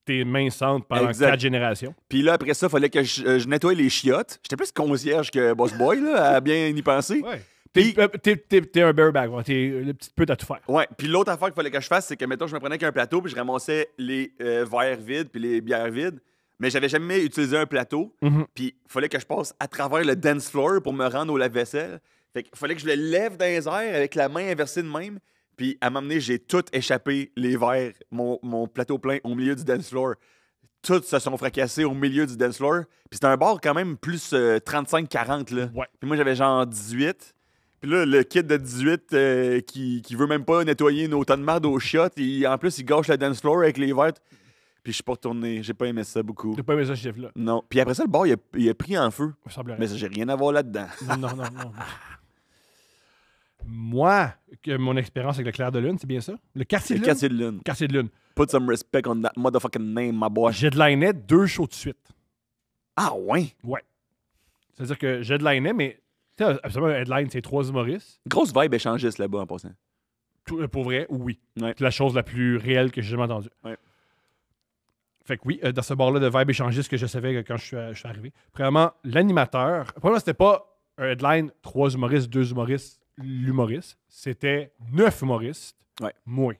tes mains sentent pendant Exact. 4 générations. Puis là, après ça, fallait que je nettoie les chiottes. J'étais plus concierge que boss boy, là, à bien y penser. Ouais. Puis- T'es un bareback. Ouais. T'es le petit peu à tout faire. Ouais, puis l'autre affaire qu'il fallait que je fasse, c'est que, mettons, je me prenais avec un plateau, puis je ramassais les verres vides, puis les bières vides. Mais j'avais jamais utilisé un plateau. Mhm. Puis il fallait que je passe à travers le dance floor pour me rendre au lave-vaisselle. Fait qu'il fallait que je le lève dans les airs avec la main inversée de même. Puis à m'amener, j'ai tout échappé, les verres, mon plateau plein au milieu du dance floor. Tous se sont fracassés au milieu du dance floor. Puis c'était un bar quand même plus 35-40, là. Ouais. Puis moi, j'avais genre 18. Puis là, le kid de 18 qui veut même pas nettoyer nos tonnes de marde aux chiottes, en plus, il gâche le dance floor avec les verres. Puis je suis pas retourné. J'ai pas aimé ça beaucoup. T'as pas aimé ça, ce chef-là. Non. Puis après ça, le bar, il a pris en feu. Ça semblerait. Mais ça, j'ai rien à voir là-dedans. Non. Moi, mon expérience avec le clair de lune, c'est bien ça? Le quartier C'est de lune? cassé de lune. Quartier de lune. Put some respect on that motherfucking name, my boy. J'ai headliné 2 shows de suite. Ah ouais? Ouais. C'est-à-dire que j'ai headliné, mais tu sais, absolument, un headline, c'est 3 humoristes. Grosse vibe échangiste là-bas en passant. Pour vrai, oui. Ouais. C'est la chose la plus réelle que j'ai jamais entendue. Ouais. Fait que oui, dans ce bar-là de vibe échangiste que je savais que quand je suis arrivé. Premièrement, l'animateur. Premièrement, c'était pas un headline, 3 humoristes, 2 humoristes, l'humoriste. C'était 9 humoristes. Ouais. Moi.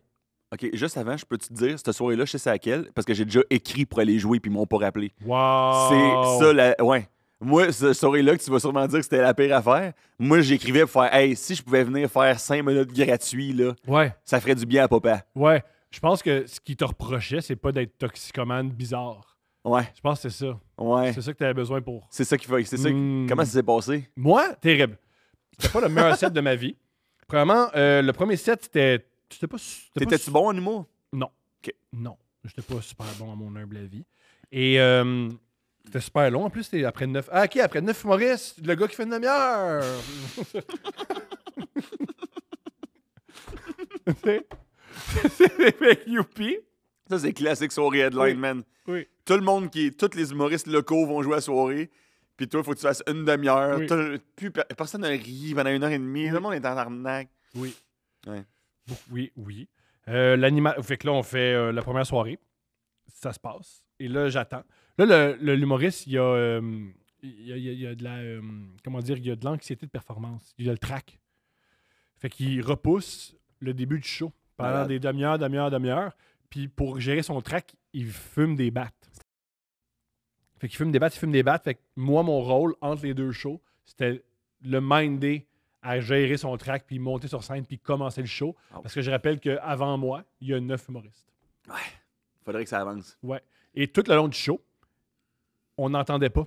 OK, juste avant, je peux te dire, cette soirée-là, je sais c'est laquelle, parce que j'ai déjà écrit pour aller jouer puis ils m'ont pas rappelé. Wow! C'est ça, ouais. Moi, cette soirée-là, que tu vas sûrement dire que c'était la pire affaire, moi, j'écrivais pour faire « Hey, si je pouvais venir faire 5 minutes gratuits, là, Ouais. ça ferait du bien à papa. Ouais. Je pense que ce qui te reprochait, c'est pas d'être toxicomane bizarre. » Ouais, Je pense que c'est ça. ouais. C'est ça que tu avais besoin pour. C'est ça qu'il faut. C'est ça. Mm. Comment ça s'est passé? Moi, terrible. C'était pas le meilleur set de ma vie. Premièrement, le premier set, c'était. T'étais-tu bon en humour? Non. OK. Non. J'étais pas super bon à mon humble avis. Et c'était super long. En plus, c'était après 9. Ah, OK, après 9 humoristes, le gars qui fait une demi-heure. C'est avec Youpi. Ça, c'est classique soirée headline, Oui. man. Oui. Tout le monde tous les humoristes locaux vont jouer à la soirée. Puis toi, il faut que tu fasses une demi-heure. Oui. Personne n'a ri pendant 1h30. Tout le monde est en arnaque. Oui. Ouais. Oui. Fait que là, on fait la première soirée. Ça se passe. Et là, j'attends. Là, l'humoriste, il y a de la. Comment dire? Il y a de l'anxiété de performance. Il y a le trac. Fait qu'il repousse le début du show pendant Malade. des demi-heures. Puis pour gérer son track, il fume des battes. Fait qu'il fume des battes. Fait que moi, mon rôle entre les 2 shows, c'était le minder à gérer son track, puis monter sur scène, puis commencer le show. Oh. Parce que je rappelle qu'avant moi, il y a 9 humoristes. Faudrait que ça avance. Ouais. Et tout le long du show, on n'entendait pas.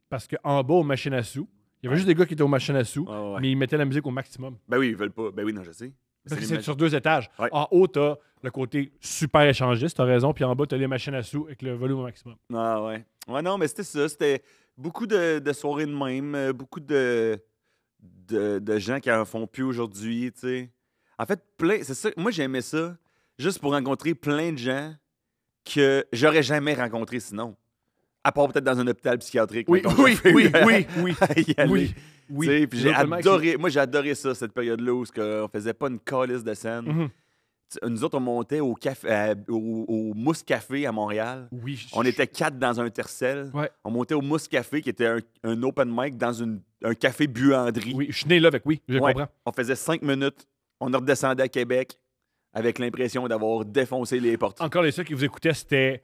Parce qu'en bas, aux machines à sous, il y avait juste des gars qui étaient aux machines à sous, Ouais. mais ils mettaient la musique au maximum. Ben oui, ils veulent pas. Ben oui, non, je sais. Parce que les c'est mach- sur 2 étages. Ouais. En haut, t'as le côté super échangiste, t'as raison, puis en bas, t'as les machines à sous avec le volume au maximum. Ah ouais. Ouais, non, mais c'était ça. C'était beaucoup de soirées de même. Beaucoup de gens qui en font plus aujourd'hui, tu sais. En fait, c'est ça. Moi, j'aimais ça juste pour rencontrer plein de gens que j'aurais jamais rencontrés sinon. À part peut-être dans un hôpital psychiatrique. mettons, oui. à y aller. Oui. Tu sais, puis j'ai Totalement adoré. Moi, j'ai adoré ça, cette période-là où on faisait pas une calice de scène. Mhm. Nous autres, on montait au café, au Mousse Café à Montréal. Oui. On était 4 dans un tercel. Ouais. On montait au Mousse Café, qui était un open mic dans un café buanderie. Oui, je suis né là avec je Ouais. comprends. On faisait 5 minutes. On redescendait à Québec avec l'impression d'avoir défoncé les portes. Encore les seuls qui vous écoutaient, c'était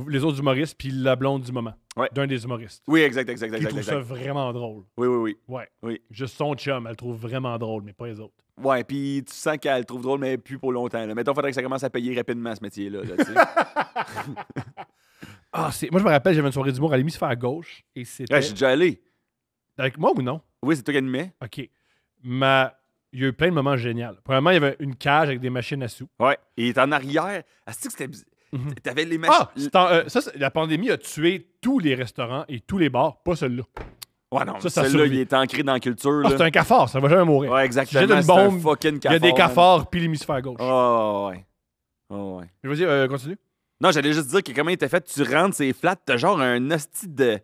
les autres humoristes puis la blonde du moment. Ouais. D'un des humoristes. Oui, exact. Qui trouve ça vraiment drôle. Oui. Ouais. Oui. Juste son chum, elle le trouve vraiment drôle, mais pas les autres. Ouais, puis tu sens qu'elle le trouve drôle, mais plus pour longtemps. Là. Mettons, il faudrait que ça commence à payer rapidement, ce métier-là. Là, tu sais. Moi, je me rappelle, j'avais une soirée d'humour à l'hémisphère gauche et c'était. Ouais, je suis déjà allé. Avec moi ou non? Oui, c'est toi qui animais. OK. Mais il y a eu plein de moments géniaux. Premièrement, il y avait une cage avec des machines à sous. Ouais. Et il est en arrière. Ah, c'est que c'était. Mhm. T'avais les machines. La pandémie a tué tous les restaurants et tous les bars, pas celui-là. Ouais, non, ça celui-là, survit. il est ancré dans la culture. Ah, là. c'est un cafard, ça va jamais mourir. Ouais, Si exactement. jette une C'est un bombe, fucking il cafard. y a des man. cafards puis l'hémisphère gauche. Oh, ouais. Oh, ouais. Mais vas-y, continue. Non, j'allais juste dire que comment il était fait, tu rentres, c'est flat, t'as genre un hostie de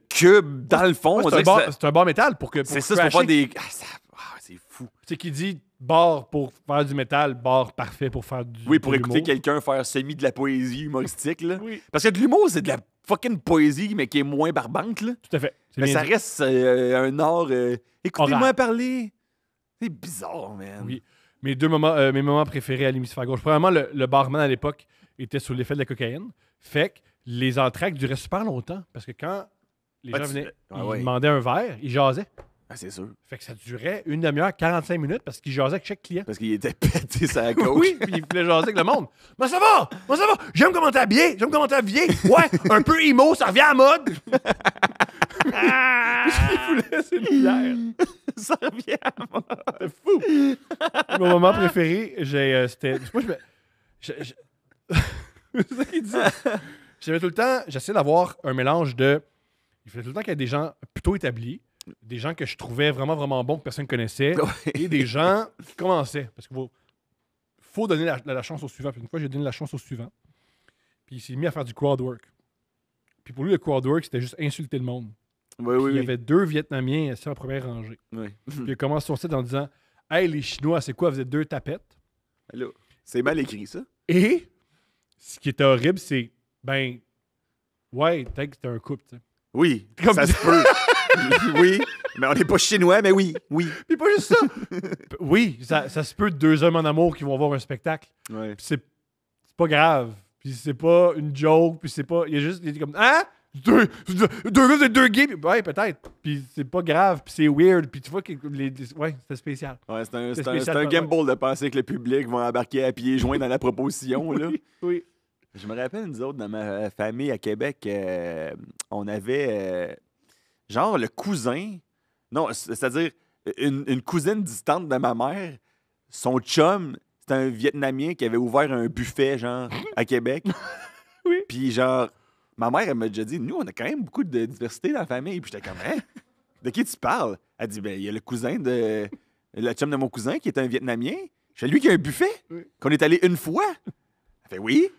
cube dans le fond. Ouais, On c'est, un dirait que bar, c'est un bar métal pour que. c'est ça, c'est pour faire des. C'est fou. C'est qui dit bar pour faire du métal, bar parfait pour faire du. Oui, pour de écouter l'humour. quelqu'un faire semi de la poésie humoristique. Là. Oui, Parce que de l'humour, c'est de la fucking poésie, mais qui est moins barbante. Là. tout à fait. C'est Mais bien ça dit. reste un art. Écoutez-moi Oral. parler. C'est bizarre, man. Oui. Mes moments préférés à l'hémisphère gauche. Premièrement, le barman à l'époque était sous l'effet de la cocaïne. Fait que les entractes duraient super longtemps. Parce que quand les Ah, gens tu- venaient, ah, ils ouais. demandaient un verre, ils jasaient. Ah, c'est sûr. Fait que ça durait une demi-heure, 45 minutes parce qu'ils jasaient avec chaque client. Parce qu'il était pété sa coke. Oui, puis il voulait jaser avec le monde. Moi, ça va! Moi, ça va! J'aime comment t'es habillé! J'aime comment t'es habillé! Ouais, un peu emo, ça revient à la mode! Il voulait, c'est une bière. Ça revient à moi. C'est fou! Mon moment préféré, c'était. Moi, c'est ça qu'il dit. J'avais tout le temps. J'essayais d'avoir un mélange de. Il fallait tout le temps qu'il y ait des gens plutôt établis, des gens que je trouvais vraiment, vraiment bons que personne ne connaissait, Ouais. et des gens qui commençaient. Parce qu'il faut donner la chance au suivant. Puis une fois, j'ai donné la chance au suivant. Puis il s'est mis à faire du crowd work. Puis pour lui, le crowd work, c'était juste insulter le monde. Oui, Puis oui, il y oui. avait 2 Vietnamiens assis en première rangée. Oui. Puis il a commencé son site en disant Hey, les Chinois, c'est quoi? Vous êtes 2 tapettes. Là, c'est mal écrit, ça. Et ce qui était horrible, c'est ben, ouais, peut-être que c'était un couple, tu sais. Oui, Comme- ça se peut. Oui, mais on n'est pas chinois, mais oui, oui. Puis pas juste ça. Oui, ça se peut 2 hommes en amour qui vont voir un spectacle. Ouais. Puis c'est pas grave. Puis c'est pas une joke. Puis c'est pas. Il est comme Hein? Deux gars, c'est 2 gays. Puis, ouais, peut-être. Puis c'est pas grave. Puis c'est weird. Puis tu vois que ouais, c'était spécial. Ouais, c'est un spécial, gamble de penser que le public va embarquer à pieds joints dans la proposition. Là. Oui. Je me rappelle, nous autres, dans ma famille à Québec, on avait genre le cousin. Non, c'est-à-dire une cousine distante de ma mère. Son chum, c'était un Vietnamien qui avait ouvert un buffet, genre, à Québec. Oui. Puis, genre, ma mère, elle m'a déjà dit, nous, on a quand même beaucoup de diversité dans la famille. Puis j'étais comme, hein? De qui tu parles? Elle dit, ben, il y a le cousin de. Le chum de mon cousin qui est un Vietnamien. C'est lui qui a un buffet. Oui. Qu'on est allé une fois. Elle fait, oui.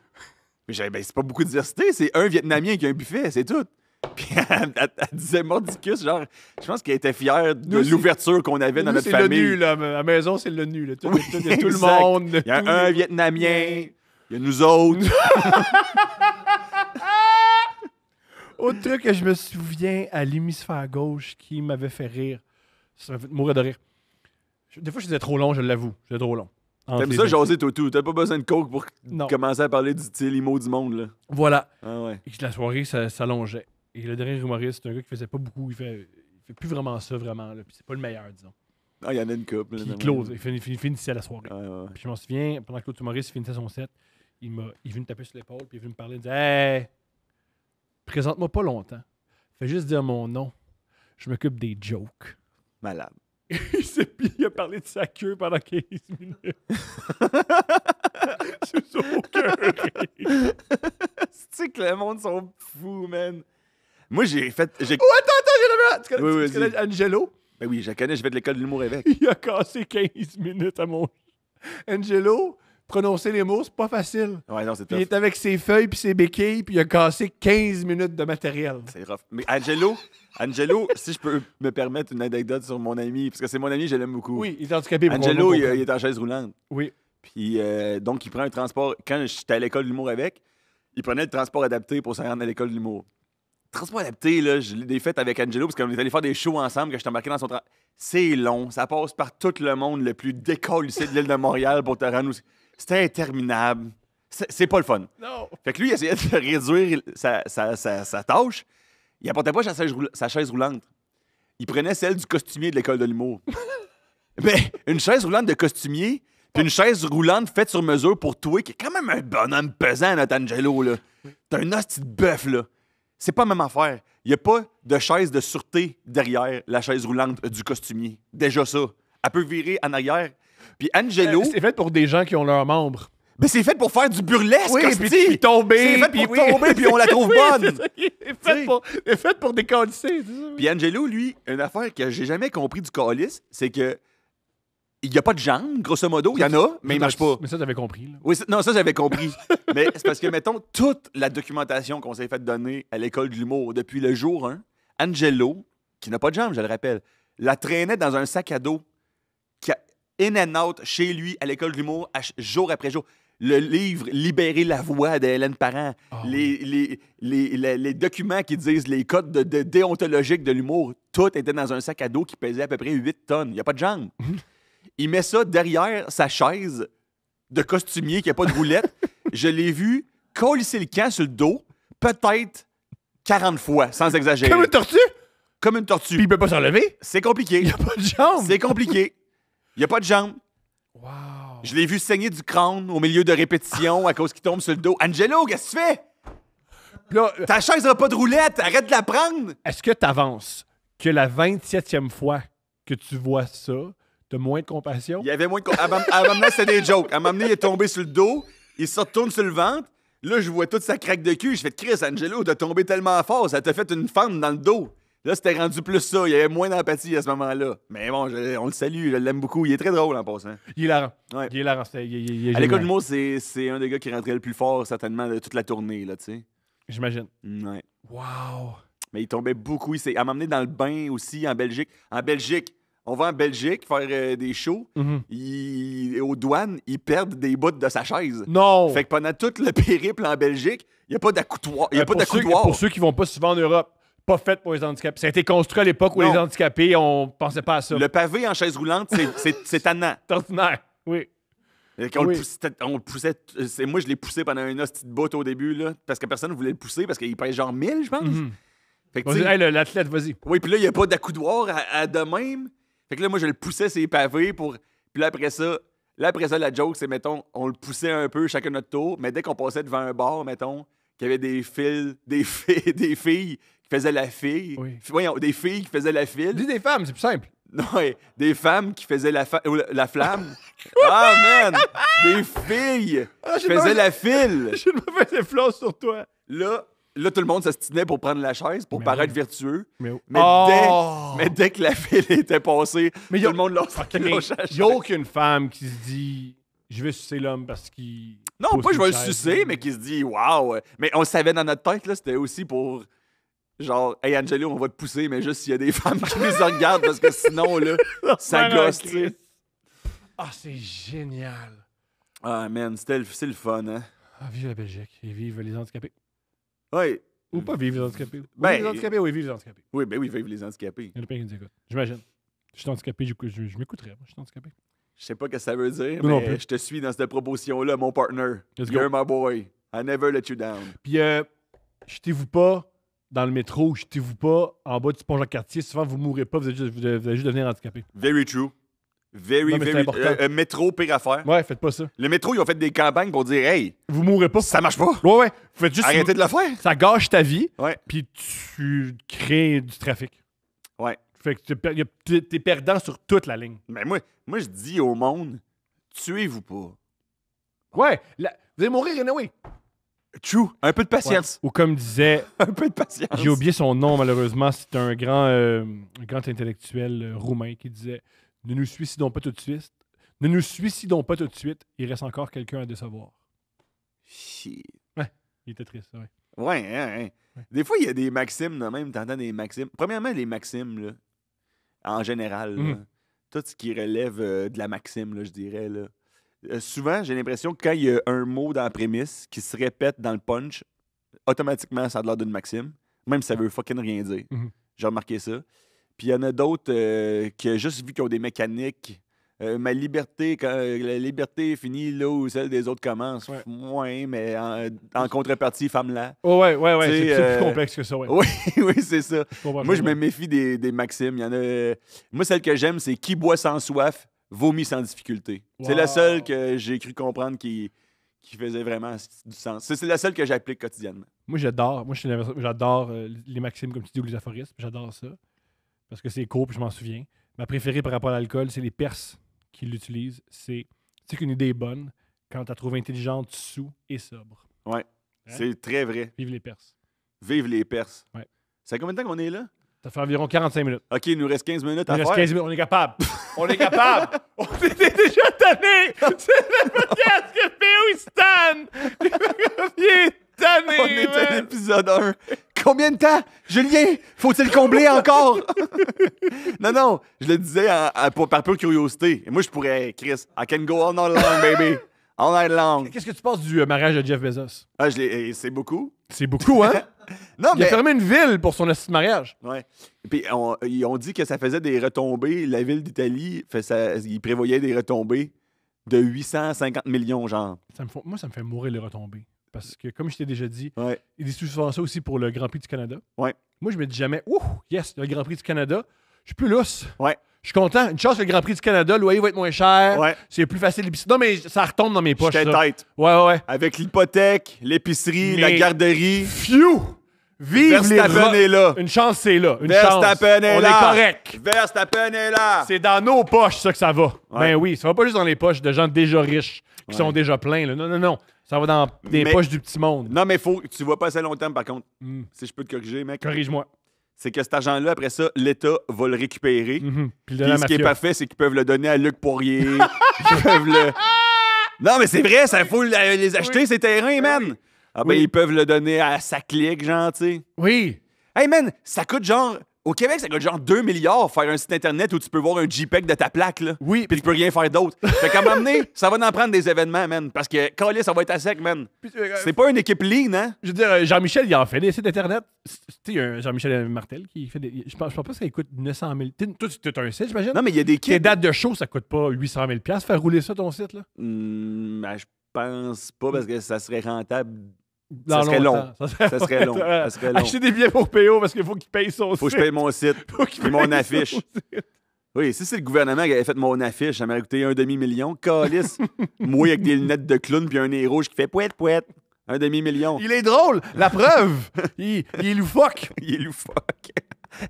Mais j'ai dit, ben, c'est pas beaucoup de diversité. C'est un Vietnamien qui a un buffet, c'est tout. Puis elle disait mordicus, genre, je pense qu'elle était fière de Nous, c'est- l'ouverture qu'on avait dans Nous, notre c'est famille. le nu, là. À la maison, c'est le nu. Là. Tout, Oui, il y a tout le exact. monde. Il y a tous un les- Vietnamien, il y a nous autres. Autre truc que je me souviens à l'hémisphère gauche qui m'avait fait rire. Ça m'a fait mourir de rire. Des fois, je disais trop long, je l'avoue. C'était trop long. Entre T'aimes les ça, insultes. jaser tout. T'as pas besoin de coke pour Non. commencer à parler du style IMO du monde, là. Voilà. Ah ouais. Et que la soirée s'allongeait. Et le dernier humoriste, c'est un gars qui faisait pas beaucoup. Il fait plus vraiment ça, vraiment. Là. Puis c'est pas le meilleur, disons. Ah, il y en a une couple. Puis là, il close. Il finissait la soirée. Ouais, ouais. Puis je m'en souviens, pendant que l'autre humoriste finissait son set, il est venu me taper sur l'épaule, puis il est venu me parler, il me dit Hey, présente-moi pas longtemps. Fais juste dire mon nom. Je m'occupe des jokes. Malade. Il a parlé de sa queue pendant 15 minutes. C'est ça, aucun rire. C'est que le monde sont fous, man. Moi, j'ai fait. Oh, attends, tu connais, Oui, tu connais vas-y. Angelo? Ben oui, je la connais, je vais de l'école de l'humour avec. Il a cassé 15 minutes à mon... Angelo, prononcer les mots, c'est pas facile. Ouais, non, c'est Puis il tough. est avec ses feuilles puis ses béquilles, puis il a cassé 15 minutes de matériel. C'est rough. Mais Angelo, si je peux me permettre une anecdote sur mon ami, parce que c'est mon ami, je l'aime beaucoup. Oui, il est handicapé. pour Angelo, qu'on il comprenne. est en chaise roulante. Oui. Puis donc, il prend un transport. Quand j'étais à l'école de l'humour avec, il prenait le transport adapté pour se rendre à l'école de l'humour. Transport adapté, là, je l'ai fait avec Angelo parce qu'on est allé faire des shows ensemble que j'étais embarqué dans son train. C'est long, ça passe par tout le monde le plus décollissé de l'île de Montréal pour te rendre où... C'était interminable. C'est pas le fun. Non. Fait que lui, il essayait de réduire sa tâche. Il apportait pas sa chaise roulante. Il prenait celle du costumier de l'école de l'humour. Mais une chaise roulante de costumier, puis une chaise roulante faite sur mesure pour toi, qui est quand même un bonhomme pesant, notre Angelo, là. T'as un hostie de bœuf, là. C'est pas la même affaire. Il n'y a pas de chaise de sûreté derrière la chaise roulante du costumier. Déjà ça. Elle peut virer en arrière. Puis Angelo... C'est fait pour des gens qui ont leurs membres. Ben c'est fait pour faire du burlesque, Oui, hostie. puis tomber. C'est fait pour tomber, puis on la trouve Oui, bonne. c'est ça. Il est fait pour décalisser, c'est ça. Puis Angelo, lui, une affaire que j'ai jamais compris du calice, c'est que il n'y a pas de jambes, grosso modo. Il y en a, mais il marche pas. Mais ça, t'avais compris. Là. Oui, non, ça, j'avais compris. Mais c'est parce que, mettons, toute la documentation qu'on s'est fait donner à l'école de l'humour depuis le jour 1, Angelo, qui n'a pas de jambes, je le rappelle, la traînait dans un sac à dos, qui a in and out chez lui à l'école de l'humour, jour après jour. Le livre Libérer la voix d'Hélène Parent, Oh, les documents qui disent les codes de déontologiques de l'humour, tout était dans un sac à dos qui pesait à peu près 8 tonnes. Il n'y a pas de jambes. Il met ça derrière sa chaise de costumier qui n'a pas de roulette. Je l'ai vu colisser le camp sur le dos, peut-être 40 fois, sans exagérer. Comme une tortue? Comme une tortue. Puis il peut pas s'en lever? C'est compliqué. Il a pas de jambes. C'est compliqué. Il n'y a pas de jambes. Wow. Je l'ai vu saigner du crâne au milieu de répétitions à cause qu'il tombe sur le dos. Angelo, qu'est-ce que tu fais? Puis là, Ta chaise n'a pas de roulette. Arrête de la prendre. est-ce que t'avances que la 27e fois que tu vois ça, t'as moins de compassion? Il y avait moins de... À m'amener, c'était des jokes. À m'amener, il est tombé sur le dos. Il se retourne sur le ventre. Là, je vois toute sa craque de cul. Je fais Chris, Angelo, t'as tombé tellement fort. Ça t'a fait une fente dans le dos. Là, c'était rendu plus ça. Il y avait moins d'empathie à ce moment-là. Mais bon, on le salue. Je l'aime beaucoup. Il est très drôle en passant. Il est hilarant. Ouais. Il est hilarant. Il est À l'école génial. du mot, c'est un des gars qui rentrait le plus fort, certainement, de toute la tournée, là, tu sais. J'imagine. Ouais. Wow. Mais il tombait beaucoup. Elle m'a emmené dans le bain aussi, en Belgique. En Belgique, on va en Belgique faire des shows. Aux douanes, ils perdent des bouts de sa chaise. Non! Fait que pendant tout le périple en Belgique, il n'y a pas d'accoudoir. Il y a pas pour d'accoudoir. Pour ceux qui vont pas souvent en Europe, pas fait pour les handicapés. Ça a été construit à l'époque où Non. les handicapés, on pensait pas à ça. Le pavé en chaise roulante, c'est tannant. C'est ordinaire. Oui. Fait qu'on Oui. on le poussait. Moi, je l'ai poussé pendant un hostie de bout au début, là, parce que personne ne voulait le pousser, parce qu'il pèse genre 1000, je pense. Fait que, tu Vas-y, sais, hey, l'athlète, vas-y. oui, puis là, il n'y a pas d'accoudoir à de même. Fait que là, moi, je le poussais ses pavés pour. Puis là, après ça, la joke, c'est, mettons, on le poussait un peu chacun notre tour, mais dès qu'on passait devant un bar, mettons, qu'il y avait des filles qui faisaient la fille. Oui. Voyons, des filles qui faisaient la file. Dis des femmes, c'est plus simple. Non, ouais, des femmes qui faisaient la flamme. Ah, man! Des filles qui j'ai faisaient pas- la file. J'ai une mauvaise influence sur toi. Là, tout le monde s'astinait pour prendre la chaise, pour Mais paraître oui. vertueux. Mais, Mais dès que la file était passée, Mais tout le monde lâchait il n'y la a aucune femme qui se dit je vais sucer l'homme parce qu'il. Non, pousse pas je vais une le chaise. sucer, mais qui se dit waouh. Mais on le savait dans notre tête, là, c'était aussi pour genre, hey Angelo, on va te pousser, mais juste s'il y a des femmes qui nous regardent, parce que sinon, là, ça gosse, tu sais. Ah, c'est génial. Ah, man, c'est le fun, hein. Ah, vive la Belgique et vive les handicapés. Ouais. Ou pas vive les handicapés. Ben, Vive les handicapés, oui, vive les handicapés. Oui, ben oui, vive les handicapés. Il y en a plein qui nous écoutent. J'imagine. Je suis handicapé, je m'écouterais. Moi, je suis handicapé. Je sais pas ce que ça veut dire, Moi non mais plus. je te suis dans cette proposition-là, mon partner. Let's go. You're my boy. I never let you down. Puis, jetez-vous pas dans le métro, jetez-vous pas en bas du pont Jacques-Cartier. Souvent, vous mourrez pas, vous allez juste devenir handicapé. Very true. Very, Non, mais c'est very. important. Métro, pire affaire. Ouais, faites pas ça. Le métro, ils ont fait des campagnes pour dire, hey, Vous mourrez pas. ça marche pas. Ouais, ouais. Vous faites juste. Arrêtez de le faire. Ça gâche ta vie, Ouais. puis tu crées du trafic. Ouais. Fait que t'es perdant sur toute la ligne. Mais moi, je dis au monde, tuez-vous pas. Ouais, vous allez mourir, anyway. True. Un peu de patience. Ou comme disait, Un peu de patience. j'ai oublié son nom malheureusement, c'est un grand intellectuel roumain qui disait ne nous suicidons pas tout de suite. Ne nous suicidons pas tout de suite, il reste encore quelqu'un à décevoir. Shit. Il était triste, ouais. Ouais, hein. Des fois, il y a des maximes de même. T'entends des maximes. Premièrement, les maximes, là, en général, là, tout ce qui relève de la maxime, là, je dirais. Là. Souvent, j'ai l'impression que quand il y a un mot dans la prémisse qui se répète dans le punch, automatiquement, ça a l'air d'une maxime, même si ça veut fucking rien dire. Mhm. J'ai remarqué ça. Puis il y en a d'autres qui, juste vu qu'ils ont des mécaniques ma liberté, la liberté finit là où celle des autres commence. Ouais. Ouais, mais en contrepartie, femme-là. Oh, ouais, Tu sais, c'est plus complexe que ça, ouais. Oui, oui, c'est ça. comprends, Moi, je me comprends. méfie des maximes. Il y en a... Moi, celle que j'aime, c'est qui boit sans soif, vomit sans difficulté. C'est la Wow. seule que j'ai cru comprendre qui faisait vraiment du sens. C'est la seule que j'applique quotidiennement. Moi, j'adore. Moi, j'adore les maximes, comme tu dis, ou les aphorismes. J'adore ça. Parce que c'est court, puis je m'en souviens. Ma préférée par rapport à l'alcool, c'est les Perses qui l'utilisent. C'est, tu sais qu'une idée est bonne quand tu la trouves intelligente, sous et sobre. Ouais, c'est très vrai. Vive les Perses. Vive les Perses. Ouais. Ça fait combien de temps qu'on est là? Ça fait environ 45 minutes. OK, il nous reste 15 minutes Il à reste faire. 15 minutes. On est capable. On est capable. On était déjà tanné. C'est le podcast que PO il se tanne. Il est tanné. On est à man. l'épisode 1. Combien de temps? Julien, faut-il combler encore? Non, je le disais par pure curiosité. Et moi, je pourrais, Chris, I can go all night long, baby. All night long. Qu'est-ce que tu penses du mariage de Jeff Bezos? Ah, c'est beaucoup. C'est beaucoup, hein? Non, Il a mais... fermé une ville pour son esti de mariage. Ouais. Puis ils ont dit que ça faisait des retombées. La ville d'Italie, ils prévoyaient des retombées de 850 millions, genre. Moi, ça me fait mourir les retombées. Parce que, comme je t'ai déjà dit, Ouais. ils disent souvent ça aussi pour le Grand Prix du Canada. Ouais. Moi, je me dis jamais, ouh, yes, le Grand Prix du Canada, je suis plus lousse. Ouais. Je suis content. Une chance que le Grand Prix du Canada, le loyer va être moins cher. Ouais. C'est plus facile. Non, mais ça retombe dans mes poches. J'étais ça. tête. Ouais. Avec l'hypothèque, l'épicerie, la Mais- garderie. Phew! Vive les Verstappen est là. Une chance, c'est là. Une Verstappen chance. est On là. est correct. Verstappen est là. C'est dans nos poches, ça, que ça va. Ouais. Ben oui, ça va pas juste dans les poches de gens déjà riches qui Ouais. sont déjà pleins. Là. Non. Ça va dans les Mais- poches du petit monde. Non, mais tu vois pas assez longtemps, par contre. Mm. Si je peux te corriger, mec. Corrige-moi. C'est que cet argent-là, après ça, l'État va le récupérer. Mhm. Puis de Puis la ce qui est mafia. parfait, c'est qu'ils peuvent le donner à Luc Poirier. Ils peuvent le... Non, mais c'est vrai, ça faut les acheter, ces terrains, man. Ah ben, Oui. ils peuvent le donner à sa clique, genre, tu sais. Oui. Hey, man, ça coûte genre... Au Québec, ça coûte genre 2 milliards faire un site Internet où tu peux voir un JPEG de ta plaque, là. Oui. Puis tu peux rien faire d'autre. Fait qu'à un moment donné, ça va en prendre des événements, man. Parce que, calé, ça va être à sec, man. Puis, C'est pas une équipe lean, hein? je veux dire, Jean-Michel, il en fait des sites Internet. Tu sais, il y a un Jean-Michel Martel qui fait des. Je pense pas que ça coûte 900 000. Toi, tu as un site, j'imagine? Non, mais il y a des Tes kids... dates de show, ça coûte pas 800 000 faire rouler ça, ton site, là? Ben, je pense pas parce que ça serait rentable. Dans serait long. longtemps. Ça serait long. Ça serait long. Acheter des billets pour PO parce qu'il faut qu'il paye son Faut que site. je paye mon site. Faut qu'il Puis mon paye son affiche. site. Oui, si c'est le gouvernement qui avait fait mon affiche, ça m'aurait coûté un demi-million. Calice. Moi avec des lunettes de clown puis un nez rouge qui fait pouette. Un demi-million. Il est drôle, la preuve. il est loufoque. Il est loufoque.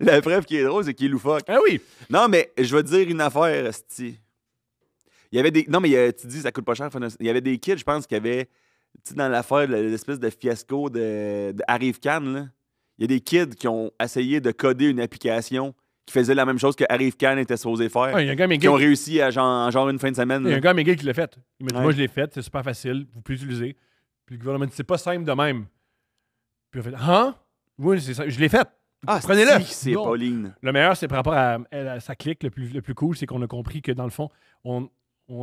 La preuve qui est drôle, c'est qu'il est loufoque. Ah oui. Non, mais je vais te dire une affaire, esti. Il y avait des. Non, mais tu dis ça coûte pas cher. Il y avait des kids, je pense, qui avaient. Tu sais, dans l'affaire, l'espèce de fiasco de Arrive Cannes, là. Il y a des kids qui ont essayé de coder une application qui faisait la même chose que Arrive Cannes était supposé faire. Ah, il y a un gars qui McGill. ont réussi à genre une fin de semaine. Il y a là. un gars McGill qui l'a fait. Il m'a dit, Ouais. moi, je l'ai fait, c'est super facile, vous pouvez l'utiliser. Puis le gouvernement dit, c'est pas simple de même. Puis il a fait, hein? Oui, c'est ça. Je l'ai fait. Ah, Prenez-le. c'est Non. Pauline. Le meilleur, c'est par rapport à sa clique, le plus cool, c'est qu'on a compris que dans le fond, on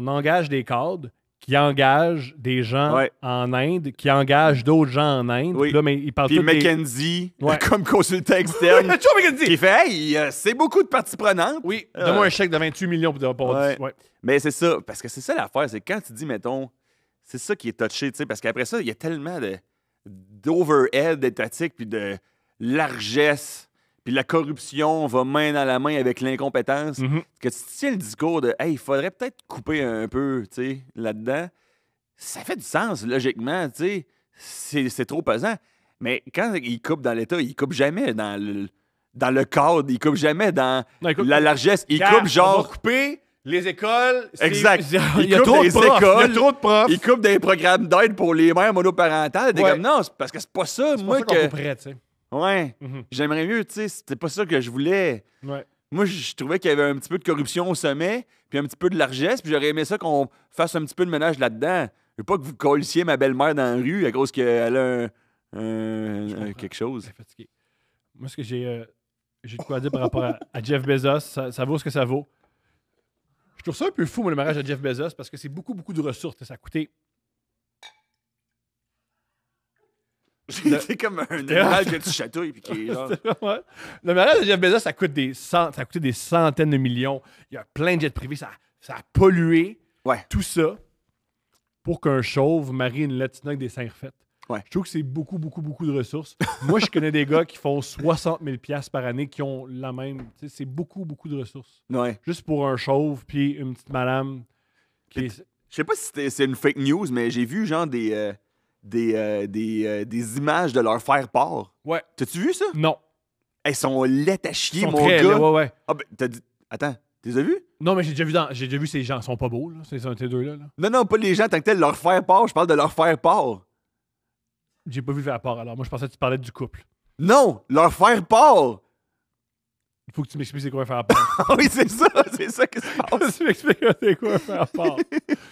engage des cadres qui engagent des gens Ouais. en Inde, qui engagent d'autres gens en Inde. Oui. Puis là, mais ils parlent Puis tous des... McKenzie, Ouais. comme consultant externe, Tu vois, McKenzie! qui fait Hey, c'est beaucoup de parties prenantes. Oui, Ah. donne-moi un chèque de 28 millions pour Ouais. ouais. Mais c'est ça, parce que c'est ça l'affaire, c'est quand tu dis, mettons, c'est ça qui est touché, tu sais, parce qu'après ça, il y a tellement d'overhead étatique, puis de largesse, puis la corruption va main dans la main avec l'incompétence, Mhm. que tu tiens le discours de Hey, il faudrait peut-être couper un peu, tu sais, là-dedans. Ça fait du sens, logiquement, tu sais. C'est trop pesant. Mais quand il coupe dans l'État, il coupe jamais dans le cadre, il coupe jamais dans Non, écoute, la largesse. Il Gars, coupe on va genre. couper les écoles. Exact. Il y a coupe trop de les profs. Il y a écoles. trop de profs. Il coupe des programmes d'aide pour les mères monoparentales. T'es Ouais. comme non, c'est parce que c'est pas ça, C'est moi, pour ça qu'on que. couperait, tu sais. Ouais. Mhm. J'aimerais mieux, tu sais, c'était pas ça que je voulais. Ouais. Moi, je trouvais qu'il y avait un petit peu de corruption au sommet, puis un petit peu de largesse, puis j'aurais aimé ça qu'on fasse un petit peu de ménage là-dedans. Je veux pas que vous colissiez ma belle-mère dans la rue à cause qu'elle a quelque chose. Je suis fatigué. Moi, ce que j'ai de quoi dire par rapport à Jeff Bezos, ça vaut ce que ça vaut. Je trouve ça un peu fou, moi, le mariage de Jeff Bezos, parce que c'est beaucoup, beaucoup de ressources. Ça a coûté. C'est comme un animal que tu chatouilles, puis qui est genre. Ouais. Le mariage de Jeff Bezos, ça a coûté des centaines de millions. Il y a plein de jets privés. Ça a Ça a pollué Ouais. tout ça pour qu'un chauve marie une latina avec des seins refaits. Ouais. Je trouve que c'est beaucoup, beaucoup, beaucoup de ressources. Moi, je connais des gars qui font 60 000 $ par année qui ont la même. Tu sais, c'est beaucoup, beaucoup de ressources. Ouais. Juste pour un chauve puis une petite madame. Qui est... Je sais pas si c'est une fake news, mais j'ai vu genre des images de leur faire-part. Ouais. T'as-tu vu ça? Non. Elles sont laides à chier, Ils sont mon très gars. laids, ouais, ouais. Ah, ben, t'as dit. Attends, tu les as vus? Non, mais j'ai déjà vu ces gens. Ils sont pas beaux, là. Ces deux-là. Là. Non, non, pas les gens tant que tel, leur faire-part. Je parle de leur faire-part. J'ai pas vu le faire part. Alors, moi, je pensais que tu parlais du couple. Non, leur faire-part. Il faut que tu m'expliques c'est quoi un faire part. Ah oui, c'est ça qui se passe. Tu m'expliques c'est quoi un faire part.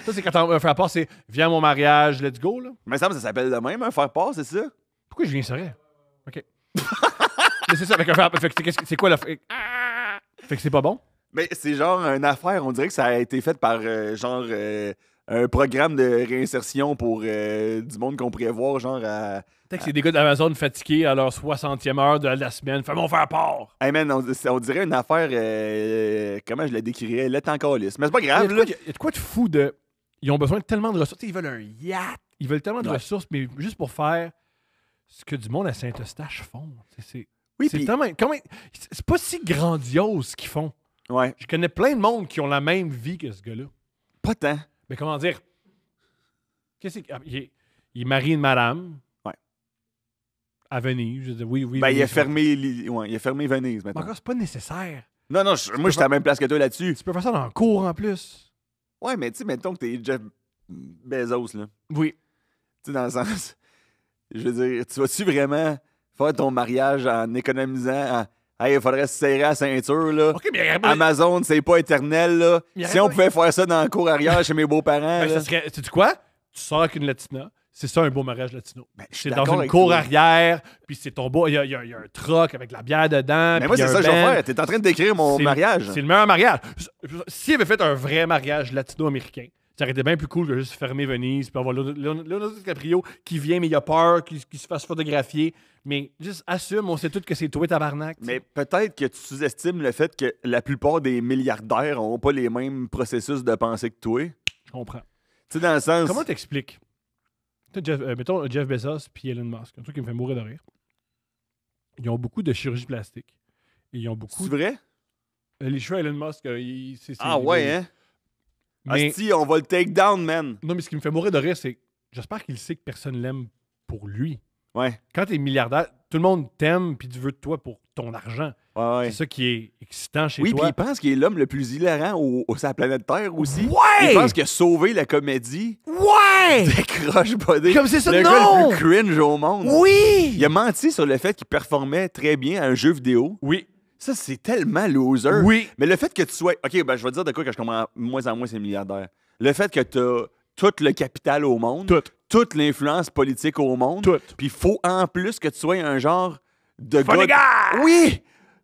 Ça, c'est quand un faire part, c'est viens à mon mariage, let's go, là. Mais ça me semble que ça s'appelle de même, un faire-part, c'est ça? Pourquoi je viens serait? OK. Mais c'est ça, avec un faire part. Fait que c'est quoi la. Fait que c'est pas bon? Mais c'est genre une affaire, on dirait que ça a été fait par un programme de réinsertion pour du monde qu'on pourrait voir, genre à. Peut-être que c'est des gars d'Amazon fatigués à leur 60e heure de la semaine. Fais mon faire part! Hey man, on dirait une affaire. Comment je la décrirais? Lettre encore lisse. Mais c'est pas Il y a grave, de là. quoi- il y a de quoi de fou de. Ils ont besoin de tellement de ressources. Tu sais, ils veulent un yacht. Ils veulent tellement de Ouais. ressources, mais juste pour faire ce que du monde à Saint-Eustache font. Oui, C'est puis. tellement. C'est pas si grandiose ce qu'ils font. Ouais, Je connais plein de monde qui ont la même vie que ce gars-là. pas tant. Mais comment dire? Qu'est-ce que il marie une madame. Ouais. À Venise. Je dis, oui. Ben, oui, il a ça- fermé, il a fermé Venise Mais maintenant. encore, c'est pas nécessaire. Non, non, moi, j'étais à la même place que toi là-dessus. Tu peux faire ça dans le cours en plus. Ouais, mais tu sais, mettons que t'es Jeff Bezos, là. Oui. Tu sais, dans le sens. Je veux dire, tu vas-tu vraiment faire ton mariage en économisant? Hey, il faudrait se serrer à la ceinture, là. OK, mais Amazon, c'est pas éternel, là. Il y Si aurait on pas- pouvait faire ça dans le cour arrière chez mes beaux-parents, ben, là. ça serait. Sais-tu quoi? Tu sors avec une latina. C'est ça un beau mariage latino. Ben, je suis C'est dans d'accord une avec cour toi. arrière, puis c'est ton beau. Il y a un truck avec de la bière dedans. Mais puis moi, il y a c'est ça un que je vais band. faire. T'es en train de décrire mon C'est- mariage. C'est le meilleur mariage. S'il avait fait un vrai mariage latino-américain, ça aurait été bien plus cool que juste fermer Venise, puis avoir Leonardo DiCaprio qui vient, mais il a peur, qui se fasse photographier. Mais juste assume, on sait tous que c'est toi, tabarnak. tu sais. Mais peut-être que tu sous-estimes le fait que la plupart des milliardaires n'ont pas les mêmes processus de pensée que toi. Tu Je comprends. sais, dans le sens. Comment t'expliques? Mettons Jeff Bezos puis Elon Musk, un truc qui me fait mourir de rire. Ils ont beaucoup de chirurgie plastique. Et ils ont beaucoup. C'est vrai? Les cheveux à Elon Musk, c'est. Ah ouais, hein? Mais, Asti, on va le take down, man. non, mais ce qui me fait mourir de rire, c'est. J'espère qu'il sait que personne l'aime pour lui. Ouais, Quand t'es milliardaire, tout le monde t'aime puis tu veux de toi pour ton argent. ouais, ouais. C'est ça qui est excitant chez Oui, puis toi. il pense qu'il est l'homme le plus hilarant sur la planète Terre aussi. Ouais! Il pense qu'il a sauvé la comédie. Ouais! Décroche body. Comme c'est ça, le non! gars le plus cringe au monde. Oui! Il a menti sur le fait qu'il performait très bien à un jeu vidéo. Oui. Ça, c'est tellement loser. Oui. Mais le fait que tu sois. OK, ben je vais te dire de quoi que je comprends moins en moins ces milliardaires. Le fait que tu as tout le capital au monde, Tout. toute l'influence politique au monde, Tout. puis il faut en plus que tu sois un genre de Funny gars. guy! Oui!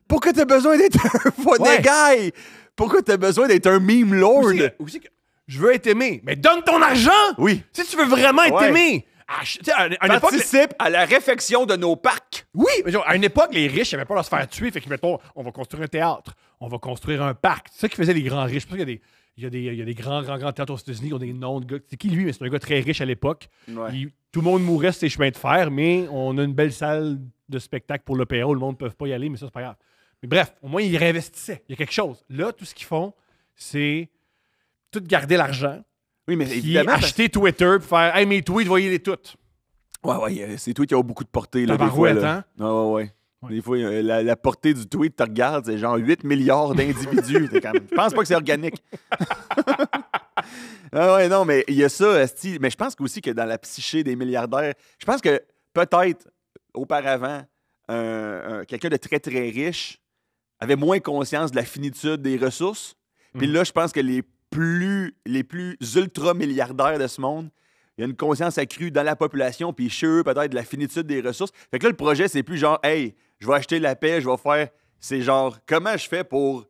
Pourquoi t'as besoin d'être un funny Ouais. guy? Pourquoi t'as besoin d'être un meme lord? Aussi que je veux être aimé. Mais donne ton argent! Oui. Si tu veux vraiment être Ouais. aimé. Tu sais, à une époque, Participe à la réfection de nos parcs. oui, mais genre, à une époque, les riches n'avaient pas à se faire tuer. Fait que, mettons, on va construire un théâtre, on va construire un parc. C'est ça qui faisait les grands riches. Je pense qu'il y a des grands théâtres aux États-Unis qui ont des noms de gars. C'est qui lui? Mais c'est un gars très riche à l'époque. Ouais. Tout le monde mourait sur ses chemins de fer, mais on a une belle salle de spectacle pour l'opéra où le monde ne peut pas y aller, mais ça, c'est pas grave. Mais bref, au moins, ils réinvestissaient. Il y a quelque chose. Là, tout ce qu'ils font, c'est tout garder l'argent, Oui, mais puis évidemment. acheter Twitter, puis faire « Hey, mes tweets, voyez-les toutes. » Ouais, c'est toi qui as beaucoup de portée, là, des fois. Tabarouette, Là. hein? Ouais. Ouais. Des fois, la portée du tweet, tu regardes, c'est genre 8 milliards d'individus. T'es comme, je pense pas que c'est organique. Ah ouais, non, mais il y a ça, esti. Mais je pense aussi que dans la psyché des milliardaires, je pense que peut-être, auparavant, quelqu'un de très, très riche avait moins conscience de la finitude des ressources. Puis là, je pense que les plus ultra-milliardaires de ce monde, il y a une conscience accrue dans la population, puis chez eux, peut-être, de la finitude des ressources. Fait que là, le projet, c'est plus genre, hey, je vais acheter la paix, je vais faire. C'est genre, comment je fais pour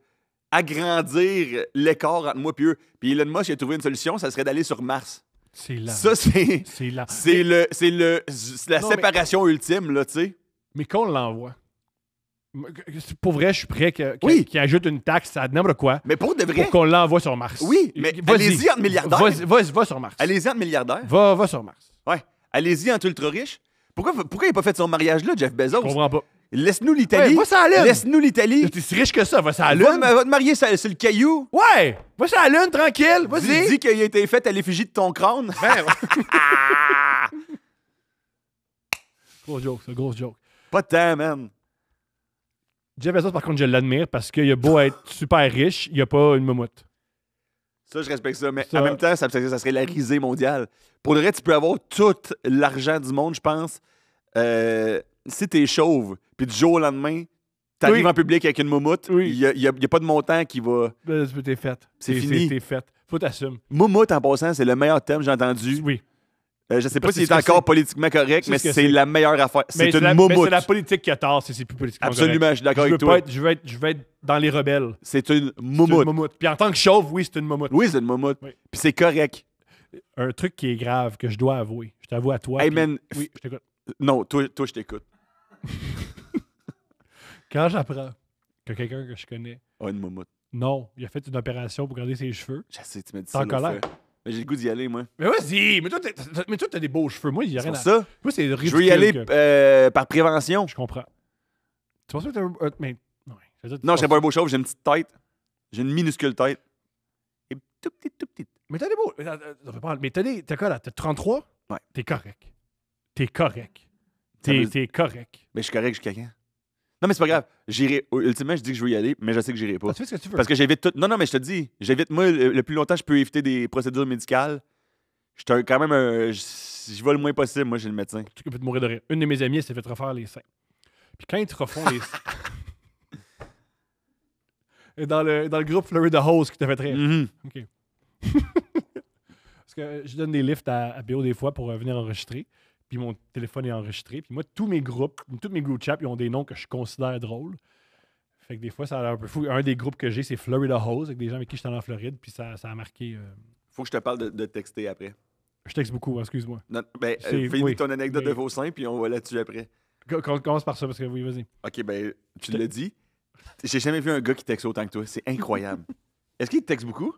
agrandir l'écart entre moi et eux? Puis Elon Musk, il a trouvé une solution, ça serait d'aller sur Mars. C'est là. Ça, c'est. C'est là. C'est la Non, mais- séparation ultime, là, tu sais. Mais qu'on l'envoie. Pour vrai, je suis prêt Oui. qu'il ajoute une taxe à n'importe quoi Mais pour de vrai, pour qu'on l'envoie sur Mars. oui, mais allez-y entre milliardaires. Va sur Mars. Allez-y entre milliardaires. Va sur Mars. Ouais. Allez-y entre ultra riches. Pourquoi il n'a pas fait son mariage là, Jeff Je Bezos? comprends pas. Laisse-nous l'Italie. Ouais, va sur la Lune. Laisse-nous l'Italie. T'es si riche que ça, va sur la Va Lune. te marier sur le caillou. Ouais! Va sur la Lune, tranquille. Vas-y. Dis qu'il a été fait à l'effigie de ton crâne. Ben, gros joke, ça, gros joke. Pas de temps, man. Jeff Bezos, par contre, je l'admire parce qu'il a beau être super riche, il a pas une moumoute. Ça, je respecte ça. Mais Ça- en même temps, ça serait la risée mondiale. Pour le reste, tu peux avoir tout l'argent du monde, je pense. Si t'es chauve, puis du jour au lendemain, t'arrives Oui. en public avec une moumoute, Oui. il y a pas de montant qui va... Ben, t'es fait. C'est fini. T'es fait. Faut t'assumer. Moumoute, en passant, c'est le meilleur terme que j'ai entendu. Oui. Je sais pas Parce que s'il c'est est ce que encore c'est. politiquement correct, C'est mais ce que c'est c'est. la meilleure affaire. Mais C'est une mais moumoute. c'est la politique qui a tort si c'est plus politiquement Absolument, correct. je suis d'accord Je veux avec toi. pas être, je veux être dans les rebelles. C'est une C'est une moumoute. moumoute. Puis en tant que chauve, oui, c'est une moumoute. Oui, c'est une moumoute. Oui. Puis c'est correct. Un truc qui est grave, que je dois avouer. Je t'avoue à toi. Hey, puis- man. Oui, je t'écoute. Non, toi je t'écoute. Quand j'apprends que quelqu'un que je connais, Oh, une moumoute. non, il a fait une opération pour garder ses cheveux. Je sais, tu m'as dit T'es ça. en l'autre colère. fois. Mais j'ai le goût d'y aller, moi. Mais vas-y! Mais toi, t'as des beaux cheveux. Moi, il y a C'est rien pour à... ça. Moi, c'est Je ridicule. veux y aller que- par prévention. Je comprends. Tu penses que t'as un... Mais... Ouais, je veux dire, Non, je serais pas un beau chauve, j'ai une petite tête. J'ai une minuscule tête. Et tout petit, tout petit. Mais t'as des beaux... Mais t'as quoi, là? T'as 33? Ouais. T'es correct. T'es correct. Ça veut- T'es correct. Mais je suis correct jusqu'à quand? Non, mais c'est pas grave. J'irai. Ultimement, je dis que je veux y aller, mais je sais que j'irai pas. Ah, tu fais ce que tu veux. Parce que j'évite tout. Non, mais je te dis, j'évite, moi, le plus longtemps je peux éviter des procédures médicales. Je suis quand même un. J'y vais le moins possible, moi, chez le médecin. Tu peux te mourir de rire. Une de mes amies, elle s'est fait refaire les seins. Puis quand ils te refont les seins... Et dans le groupe Florida Hose qui t'a fait rire. Mhm. OK. Parce que je donne des lifts à BO des fois pour venir enregistrer. Puis mon téléphone est enregistré. Puis moi, tous mes group chats, ils ont des noms que je considère drôles. Fait que des fois, ça a l'air un peu fou. Un des groupes que j'ai, c'est Florida Hose, avec des gens avec qui je suis allé en Floride. Puis ça a marqué... Faut que je te parle de texter après. Je texte beaucoup, excuse-moi. Non, ben, C'est- finis oui. ton anecdote Oui. de vos seins, puis on va là-dessus après. Commence par ça, parce que oui, vas-y. Ok, ben, tu l'as dit. J'ai jamais vu un gars qui texte autant que toi. C'est incroyable. Est-ce qu'il te texte beaucoup?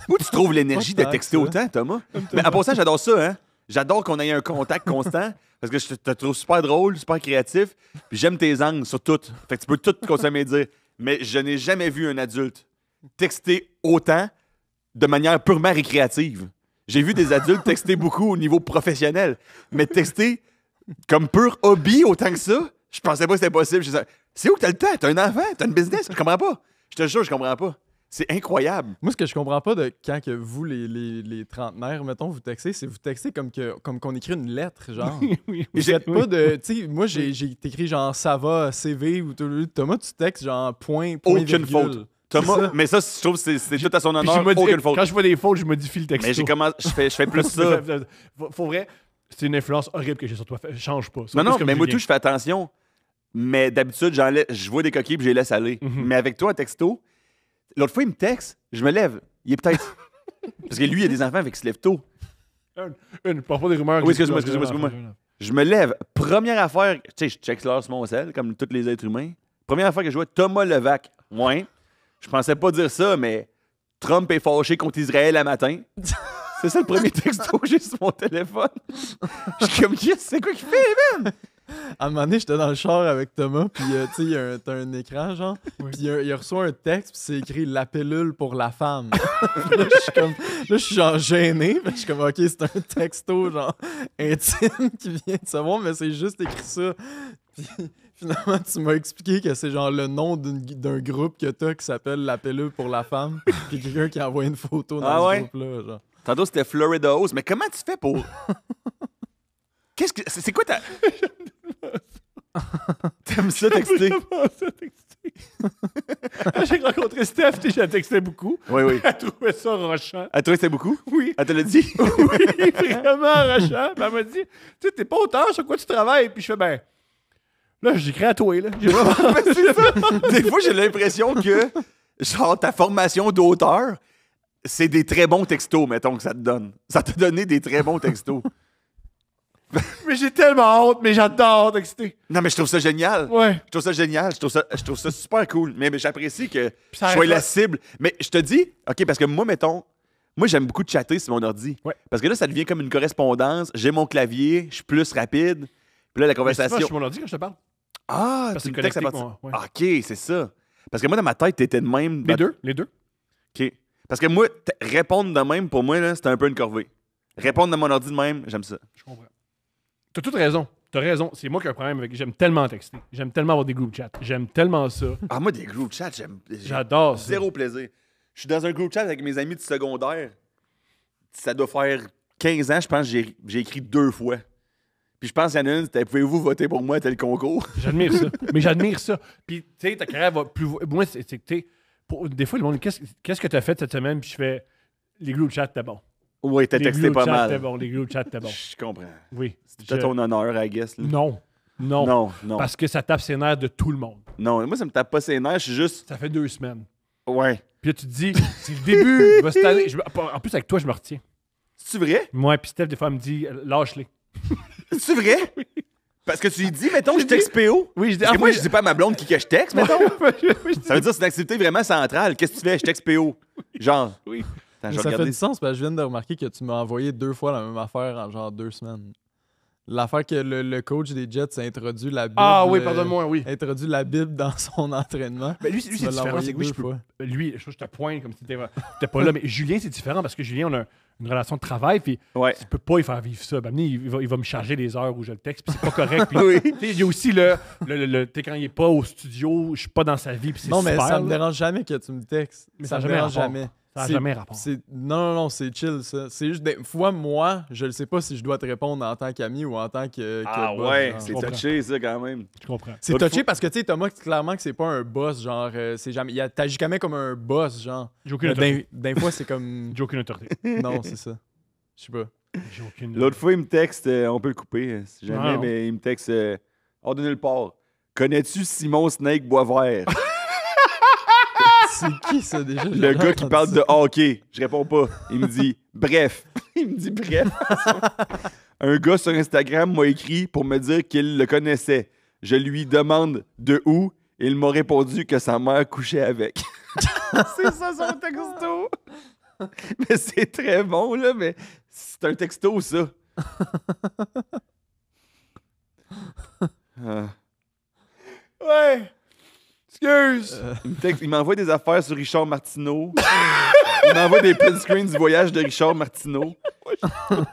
Où tu trouves l'énergie Pas de tant texter que ça. autant, Thomas? Mais en passant, j'adore ça, hein? J'adore qu'on ait un contact constant parce que je te trouve super drôle, super créatif. Puis j'aime tes angles sur tout. Fait que tu peux tout consommer et dire. Mais je n'ai jamais vu un adulte texter autant de manière purement récréative. J'ai vu des adultes texter beaucoup au niveau professionnel. Mais texter comme pur hobby autant que ça, je pensais pas que c'était possible. Je disais, c'est où que t'as le temps? T'as un enfant? T'as une business? Je comprends pas. Je te jure, je comprends pas. C'est incroyable. Moi, ce que je comprends pas de quand que vous, les trentenaires, mettons, vous textez, c'est vous textez comme qu'on écrit une lettre, genre. Oui, Vous faites pas de. Tu sais, moi, j'ai écrit genre ça va, CV ou tout. Thomas, tu textes genre point Aucune virgule. faute. Thomas, mais ça, je trouve que c'est tout à son Puis honneur. Aucune faute. Quand je vois des fautes, je modifie le texte. Mais j'ai commencé, je fais plus ça. Faut vrai, c'est une influence horrible que j'ai sur toi. Change pas. Sois Non, non, plus comme mais moi, Julien. tout, je fais attention. Mais d'habitude, je vois des coquilles puis je les laisse aller. Mhm. Mais avec toi, un texto, l'autre fois, il me texte, je me lève. Il est peut-être. Parce que lui, il a des enfants, avec il se lève tôt. Une, parle pas des rumeurs. Oui, que j'ai- excuse-moi. Je me lève. Première affaire, tu sais, je check l'heure sur mon sel, comme tous les êtres humains. Première affaire que je vois, Thomas Levac. Ouais. Je pensais pas dire ça, mais Trump est fâché contre Israël à matin. C'est ça le premier texto que j'ai sur mon téléphone. Je suis comme, yes, c'est quoi qu'il fait, man? À un moment donné, j'étais dans le char avec Thomas, puis tu sais, t'as un écran, genre, Oui. puis il reçoit un texte, puis c'est écrit « La pilule pour la femme ». Là, je suis genre gêné, puis je suis comme « Ok, c'est un texto, genre, intime qui vient de savoir, mais c'est juste écrit ça. » Puis finalement, tu m'as expliqué que c'est genre le nom d'un groupe que t'as qui s'appelle « La pilule pour la femme », puis quelqu'un qui a envoyé une photo dans Ah ce ouais? groupe-là, genre. Tantôt, c'était Florida Hose. Mais comment tu fais pour. C'est quoi ta. T'aimes ça texter? J'ai rencontré Steph, tu sais, je la textais beaucoup. Oui, oui. Elle trouvait ça rochant. À toi, c'était beaucoup? Oui. Elle te l'a dit? Oui, vraiment rochant. Puis elle m'a dit, tu sais, t'es pas auteur, sur quoi tu travailles? Puis je fais, ben, là, j'écris à toi, là. J'ai vraiment... Des fois, j'ai l'impression que, genre, ta formation d'auteur, c'est des très bons textos, mettons, que ça te donne. Ça t'a donné des très bons textos. Mais j'ai tellement hâte, mais j'adore texter. Non, mais je trouve ça génial. Ouais. Je trouve ça génial. Je trouve ça super cool. Mais j'apprécie que je ça sois la arrête cible. Mais je te dis, OK, parce que moi, mettons, moi, j'aime beaucoup de chatter sur mon ordi. Ouais. Parce que là, ça devient comme une correspondance. J'ai mon clavier, je suis plus rapide. Puis là, la Mais conversation. je suis mon ordi quand je te parle. Ah, Parce tu que me textes à connecté partir. avec moi, ouais. OK, c'est ça. Parce que moi, dans ma tête, t'étais de même. Les deux. OK. Parce que moi, répondre de même, pour moi, là, c'était un peu une corvée. Répondre de mon ordi de même, j'aime ça. Je comprends. T'as toute raison. T'as raison. C'est moi qui ai un problème avec. J'aime tellement texter. J'aime tellement avoir des group chats. J'aime tellement ça. Ah, moi, des group chats, J'adore ça. zéro plaisir. Je suis dans un group chat avec mes amis du secondaire. Ça doit faire 15 ans, je pense, j'ai écrit 2 fois. Puis je pense qu'il y en a une, c'était pouvez-vous voter pour moi à tel concours? J'admire ça. Mais j'admire ça. Puis, tu sais, ta carrière va plus. Moi, c'est que, tu sais, des fois, le monde, qu'est-ce que t'as fait cette semaine? Puis je fais, les group chats, t'es bon. Oui, t'as Les texté group pas chats, mal. t'es bon. Les group chats, t'es bon. Je comprends. Oui. C'était ton honneur, I guess. Là. Non. Non. Non, non. Parce que ça tape ses nerfs de tout le monde. Non, moi, ça me tape pas ses nerfs, je suis juste. Ça fait 2 semaines. Ouais. Puis là, tu te dis, c'est le début. Va cette année. En plus, avec toi, je me retiens. C'est vrai? Moi, puis Steph, des fois, elle me dit, lâche-les. C'est vrai? Parce que tu lui dis, mettons, je texte PO. Oui, je dis. Parce que moi, je dis pas à ma blonde qui que je texte, mettons. Oui, Ça veut dire que c'est une activité vraiment centrale. Qu'est-ce que tu fais? Je texte PO. Genre. Oui. Attends, Mais je vais ça fait regarder. du sens parce que je viens de remarquer que tu m'as envoyé 2 fois la même affaire en genre 2 semaines. L'affaire que le coach des Jets a introduit la Bible. Ah oui, pardonne-moi, oui. Introduit la Bible dans son entraînement. Mais lui, Tu c'est me l'as différent. envoyé C'est que oui, 2 je peux. fois. Lui, je te pointe comme si t'étais pas là. Mais Julien, c'est différent parce que Julien, on a une relation de travail. Puis Ouais. tu peux pas y faire vivre ça. Ben, il va me charger les heures où je le texte. Puis c'est pas correct. Puis, Oui. tu sais, il y a aussi tu sais, quand il est pas au studio, je suis pas dans sa vie. Puis c'est Non, mais super, ça me là. dérange jamais que tu me textes. Mais ça ça me a jamais dérange rapport. jamais. Ça n'a C'est- jamais rapport. Non, c'est chill, ça. C'est juste des fois, moi, je ne sais pas si je dois te répondre en tant qu'ami ou en tant que Ah boss, ouais, genre. c'est comprends. touché, ça, quand même. Je comprends. C'est L'autre touché fois- parce que, tu sais, Thomas, clairement que c'est pas un boss, genre, c'est jamais... T'agis quand même comme un boss, genre. J'ai aucune autorité. D'un fois, c'est comme... J'ai aucune autorité. Non, c'est ça. Je sais pas. J'ai aucune. L'autre fois, il me texte, on peut le couper si jamais, Non. mais il me texte hors de nulle part. Connais-tu Simon Snake Boisvert? C'est qui, ça, déjà? Le gars qui parle de hockey. Je réponds pas. Il me dit bref. Il me dit bref. Un gars sur Instagram m'a écrit pour me dire qu'il le connaissait. Je lui demande de où et il m'a répondu que sa mère couchait avec. C'est ça son texto. Mais c'est très bon, là, mais c'est un texto, ça. Ah. Ouais. Excuse. Il m'envoie des affaires sur Richard Martineau. Il m'envoie des print screens du voyage de Richard Martineau.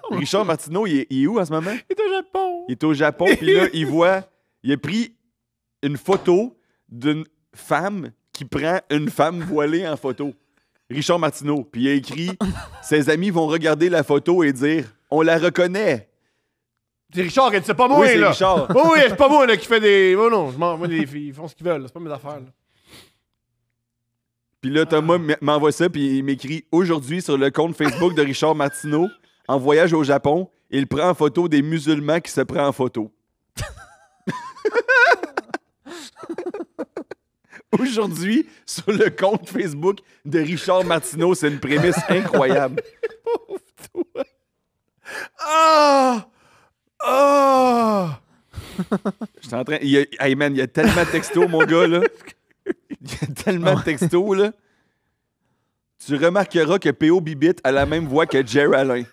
Richard Martineau, il est où en ce moment? Il est au Japon. Il est au Japon, puis là, il a pris une photo d'une femme qui prend une femme voilée en photo. Richard Martineau. Puis il a écrit « Ses amis vont regarder la photo et dire « On la reconnaît. C'est Richard, c'est pas » moi, Oui, c'est là. Richard. Oh, oui, c'est pas moi là, qui fait des. Oh non, moi, les filles, ils font ce qu'ils veulent. là. C'est pas mes affaires. Là. Puis là, Thomas m'envoie ça, puis il m'écrit « Aujourd'hui, sur le compte Facebook de Richard Martineau, en voyage au Japon, il prend en photo des musulmans qui se prennent en photo. » Aujourd'hui, sur le compte Facebook de Richard Martineau, c'est une prémisse incroyable. Ah! Ah! Je suis en train. Hey man, il y a tellement de textos, mon gars, là. Il y a tellement de textos, là. Tu remarqueras que P.O. Bibit a la même voix que Jer Alain.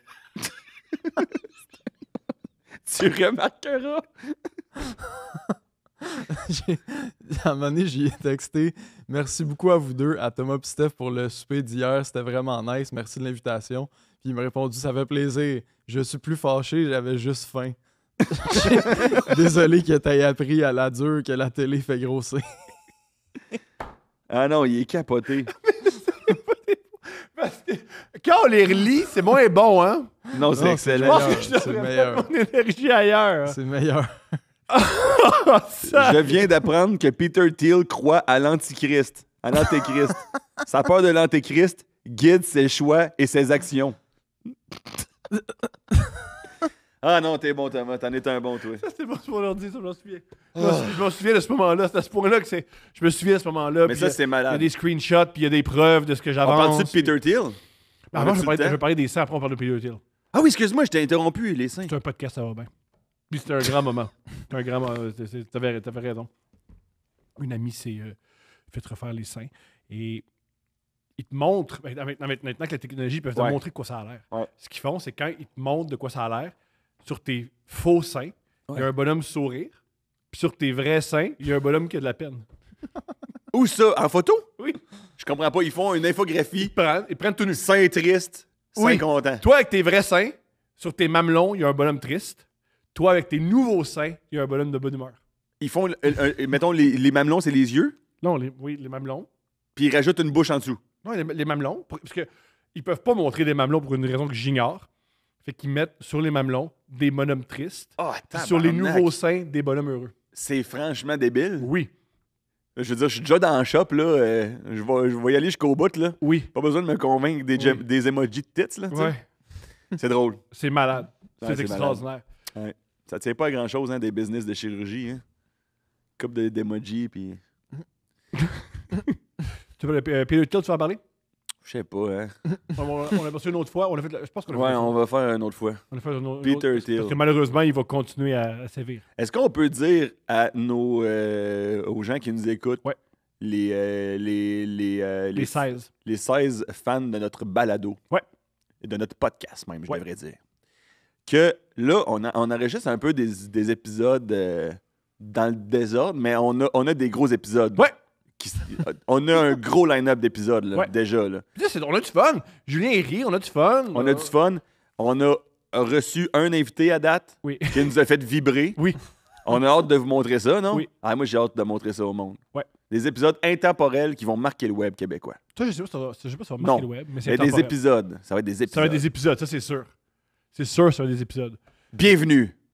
Tu remarqueras. À un moment donné, j'y ai texté. Merci beaucoup à vous deux, à Thomas et Steph pour le souper d'hier. C'était vraiment nice. Merci de l'invitation. Puis il m'a répondu, ça fait plaisir. Je suis plus fâché, j'avais juste faim. Désolé que t'aies appris à la dure que la télé fait grossir. Ah non, il est capoté. Parce que quand on les relit, c'est moins bon, hein? Non, c'est Non, excellent. Je pense que je c'est devrais meilleur. mettre mon énergie ailleurs. C'est meilleur. Ça. Je viens d'apprendre que Peter Thiel croit à l'Antichrist. À l'Antéchrist. Sa peur de l'Antéchrist guide ses choix et ses actions. Ah non, t'es bon, Thomas. T'en es un bon, toi. Ça, c'était bon sur mon ordi, ça, je m'en souviens. Je m'en souviens de ce moment-là. C'est à ce point-là que c'est. Je me souviens de ce moment-là. Mais puis ça, c'est il y a malade. des screenshots, puis il y a des preuves de ce que On j'avance. parle-tu de Peter Thiel? Ben, avant, On a-tu je le temps? vais parler des 100, après on parle de Peter Thiel. Ah oui, excuse-moi, je t'ai interrompu, les seins. C'est un podcast, ça va bien. Puis c'était un grand moment. C'était un grand moment. T'avais raison. Une amie s'est fait refaire les seins. Et ils te montrent, maintenant que la technologie peut te Ouais. montrer de quoi ça a l'air. Ouais. Ce qu'ils font, c'est quand ils te montrent de quoi ça a l'air, sur tes faux seins, il y a un bonhomme sourire. Puis sur tes vrais seins, il y a un bonhomme qui a de la peine. Où ça? En photo? Oui. Je comprends pas. Ils font une infographie. Ils prennent tout nu. Sein triste, sein Oui. content. Toi, avec tes vrais seins, sur tes mamelons, il y a un bonhomme triste. Toi, avec tes nouveaux seins, il y a un bonhomme de bonne humeur. Ils font, mettons, les mamelons, c'est les yeux, Non, les mamelons. puis ils rajoutent une bouche en dessous. Non, les mamelons. Parce que ils peuvent pas montrer des mamelons pour une raison que j'ignore. Fait qu'ils mettent sur les mamelons des bonhommes tristes. Oh, Puis sur les nouveaux seins, des bonhommes heureux. C'est franchement débile. Oui. Je veux dire, je suis déjà dans le shop, là. Je vais y aller jusqu'au bout, là. Oui. Pas besoin de me convaincre des emojis de tits, là. tu sais. Ouais. C'est drôle. C'est malade. Ouais, C'est c'est extraordinaire. Ça tient pas à grand-chose, hein, des business de chirurgie, hein. Couple d'emojis, puis... Tu veux Peter Thiel, tu vas en parler? Je sais pas, hein. On a passé une autre fois. Je pense qu'on a Ouais, fait on va faire une autre fois. on a fait une autre- Peter Thiel. Parce que malheureusement, il va continuer à sévir. Est-ce qu'on peut dire à aux gens qui nous écoutent, Ouais. Les 16. les 16 fans de notre balado, Ouais. et de notre podcast même, je Ouais. devrais dire, que là, on enregistre un peu des épisodes dans le désordre, mais on a des gros épisodes. Ouais. On a un gros line-up d'épisodes, là, Ouais. déjà. Là. Puis là, on a du fun. Julien il rit, on a du fun. On a du fun. On a reçu un invité à date Oui. qui nous a fait vibrer. Oui. On a hâte de vous montrer ça, non? Oui. Ah, moi, j'ai hâte de montrer ça au monde. Ouais. Des épisodes intemporels qui vont marquer le web québécois. Toi, je sais pas si ça va marquer Non. le web, mais Il y c'est a des temporaire. épisodes. Ça va être des épisodes. Ça va être des épisodes, ça, c'est sûr. C'est sûr, ça va être des épisodes. Bienvenue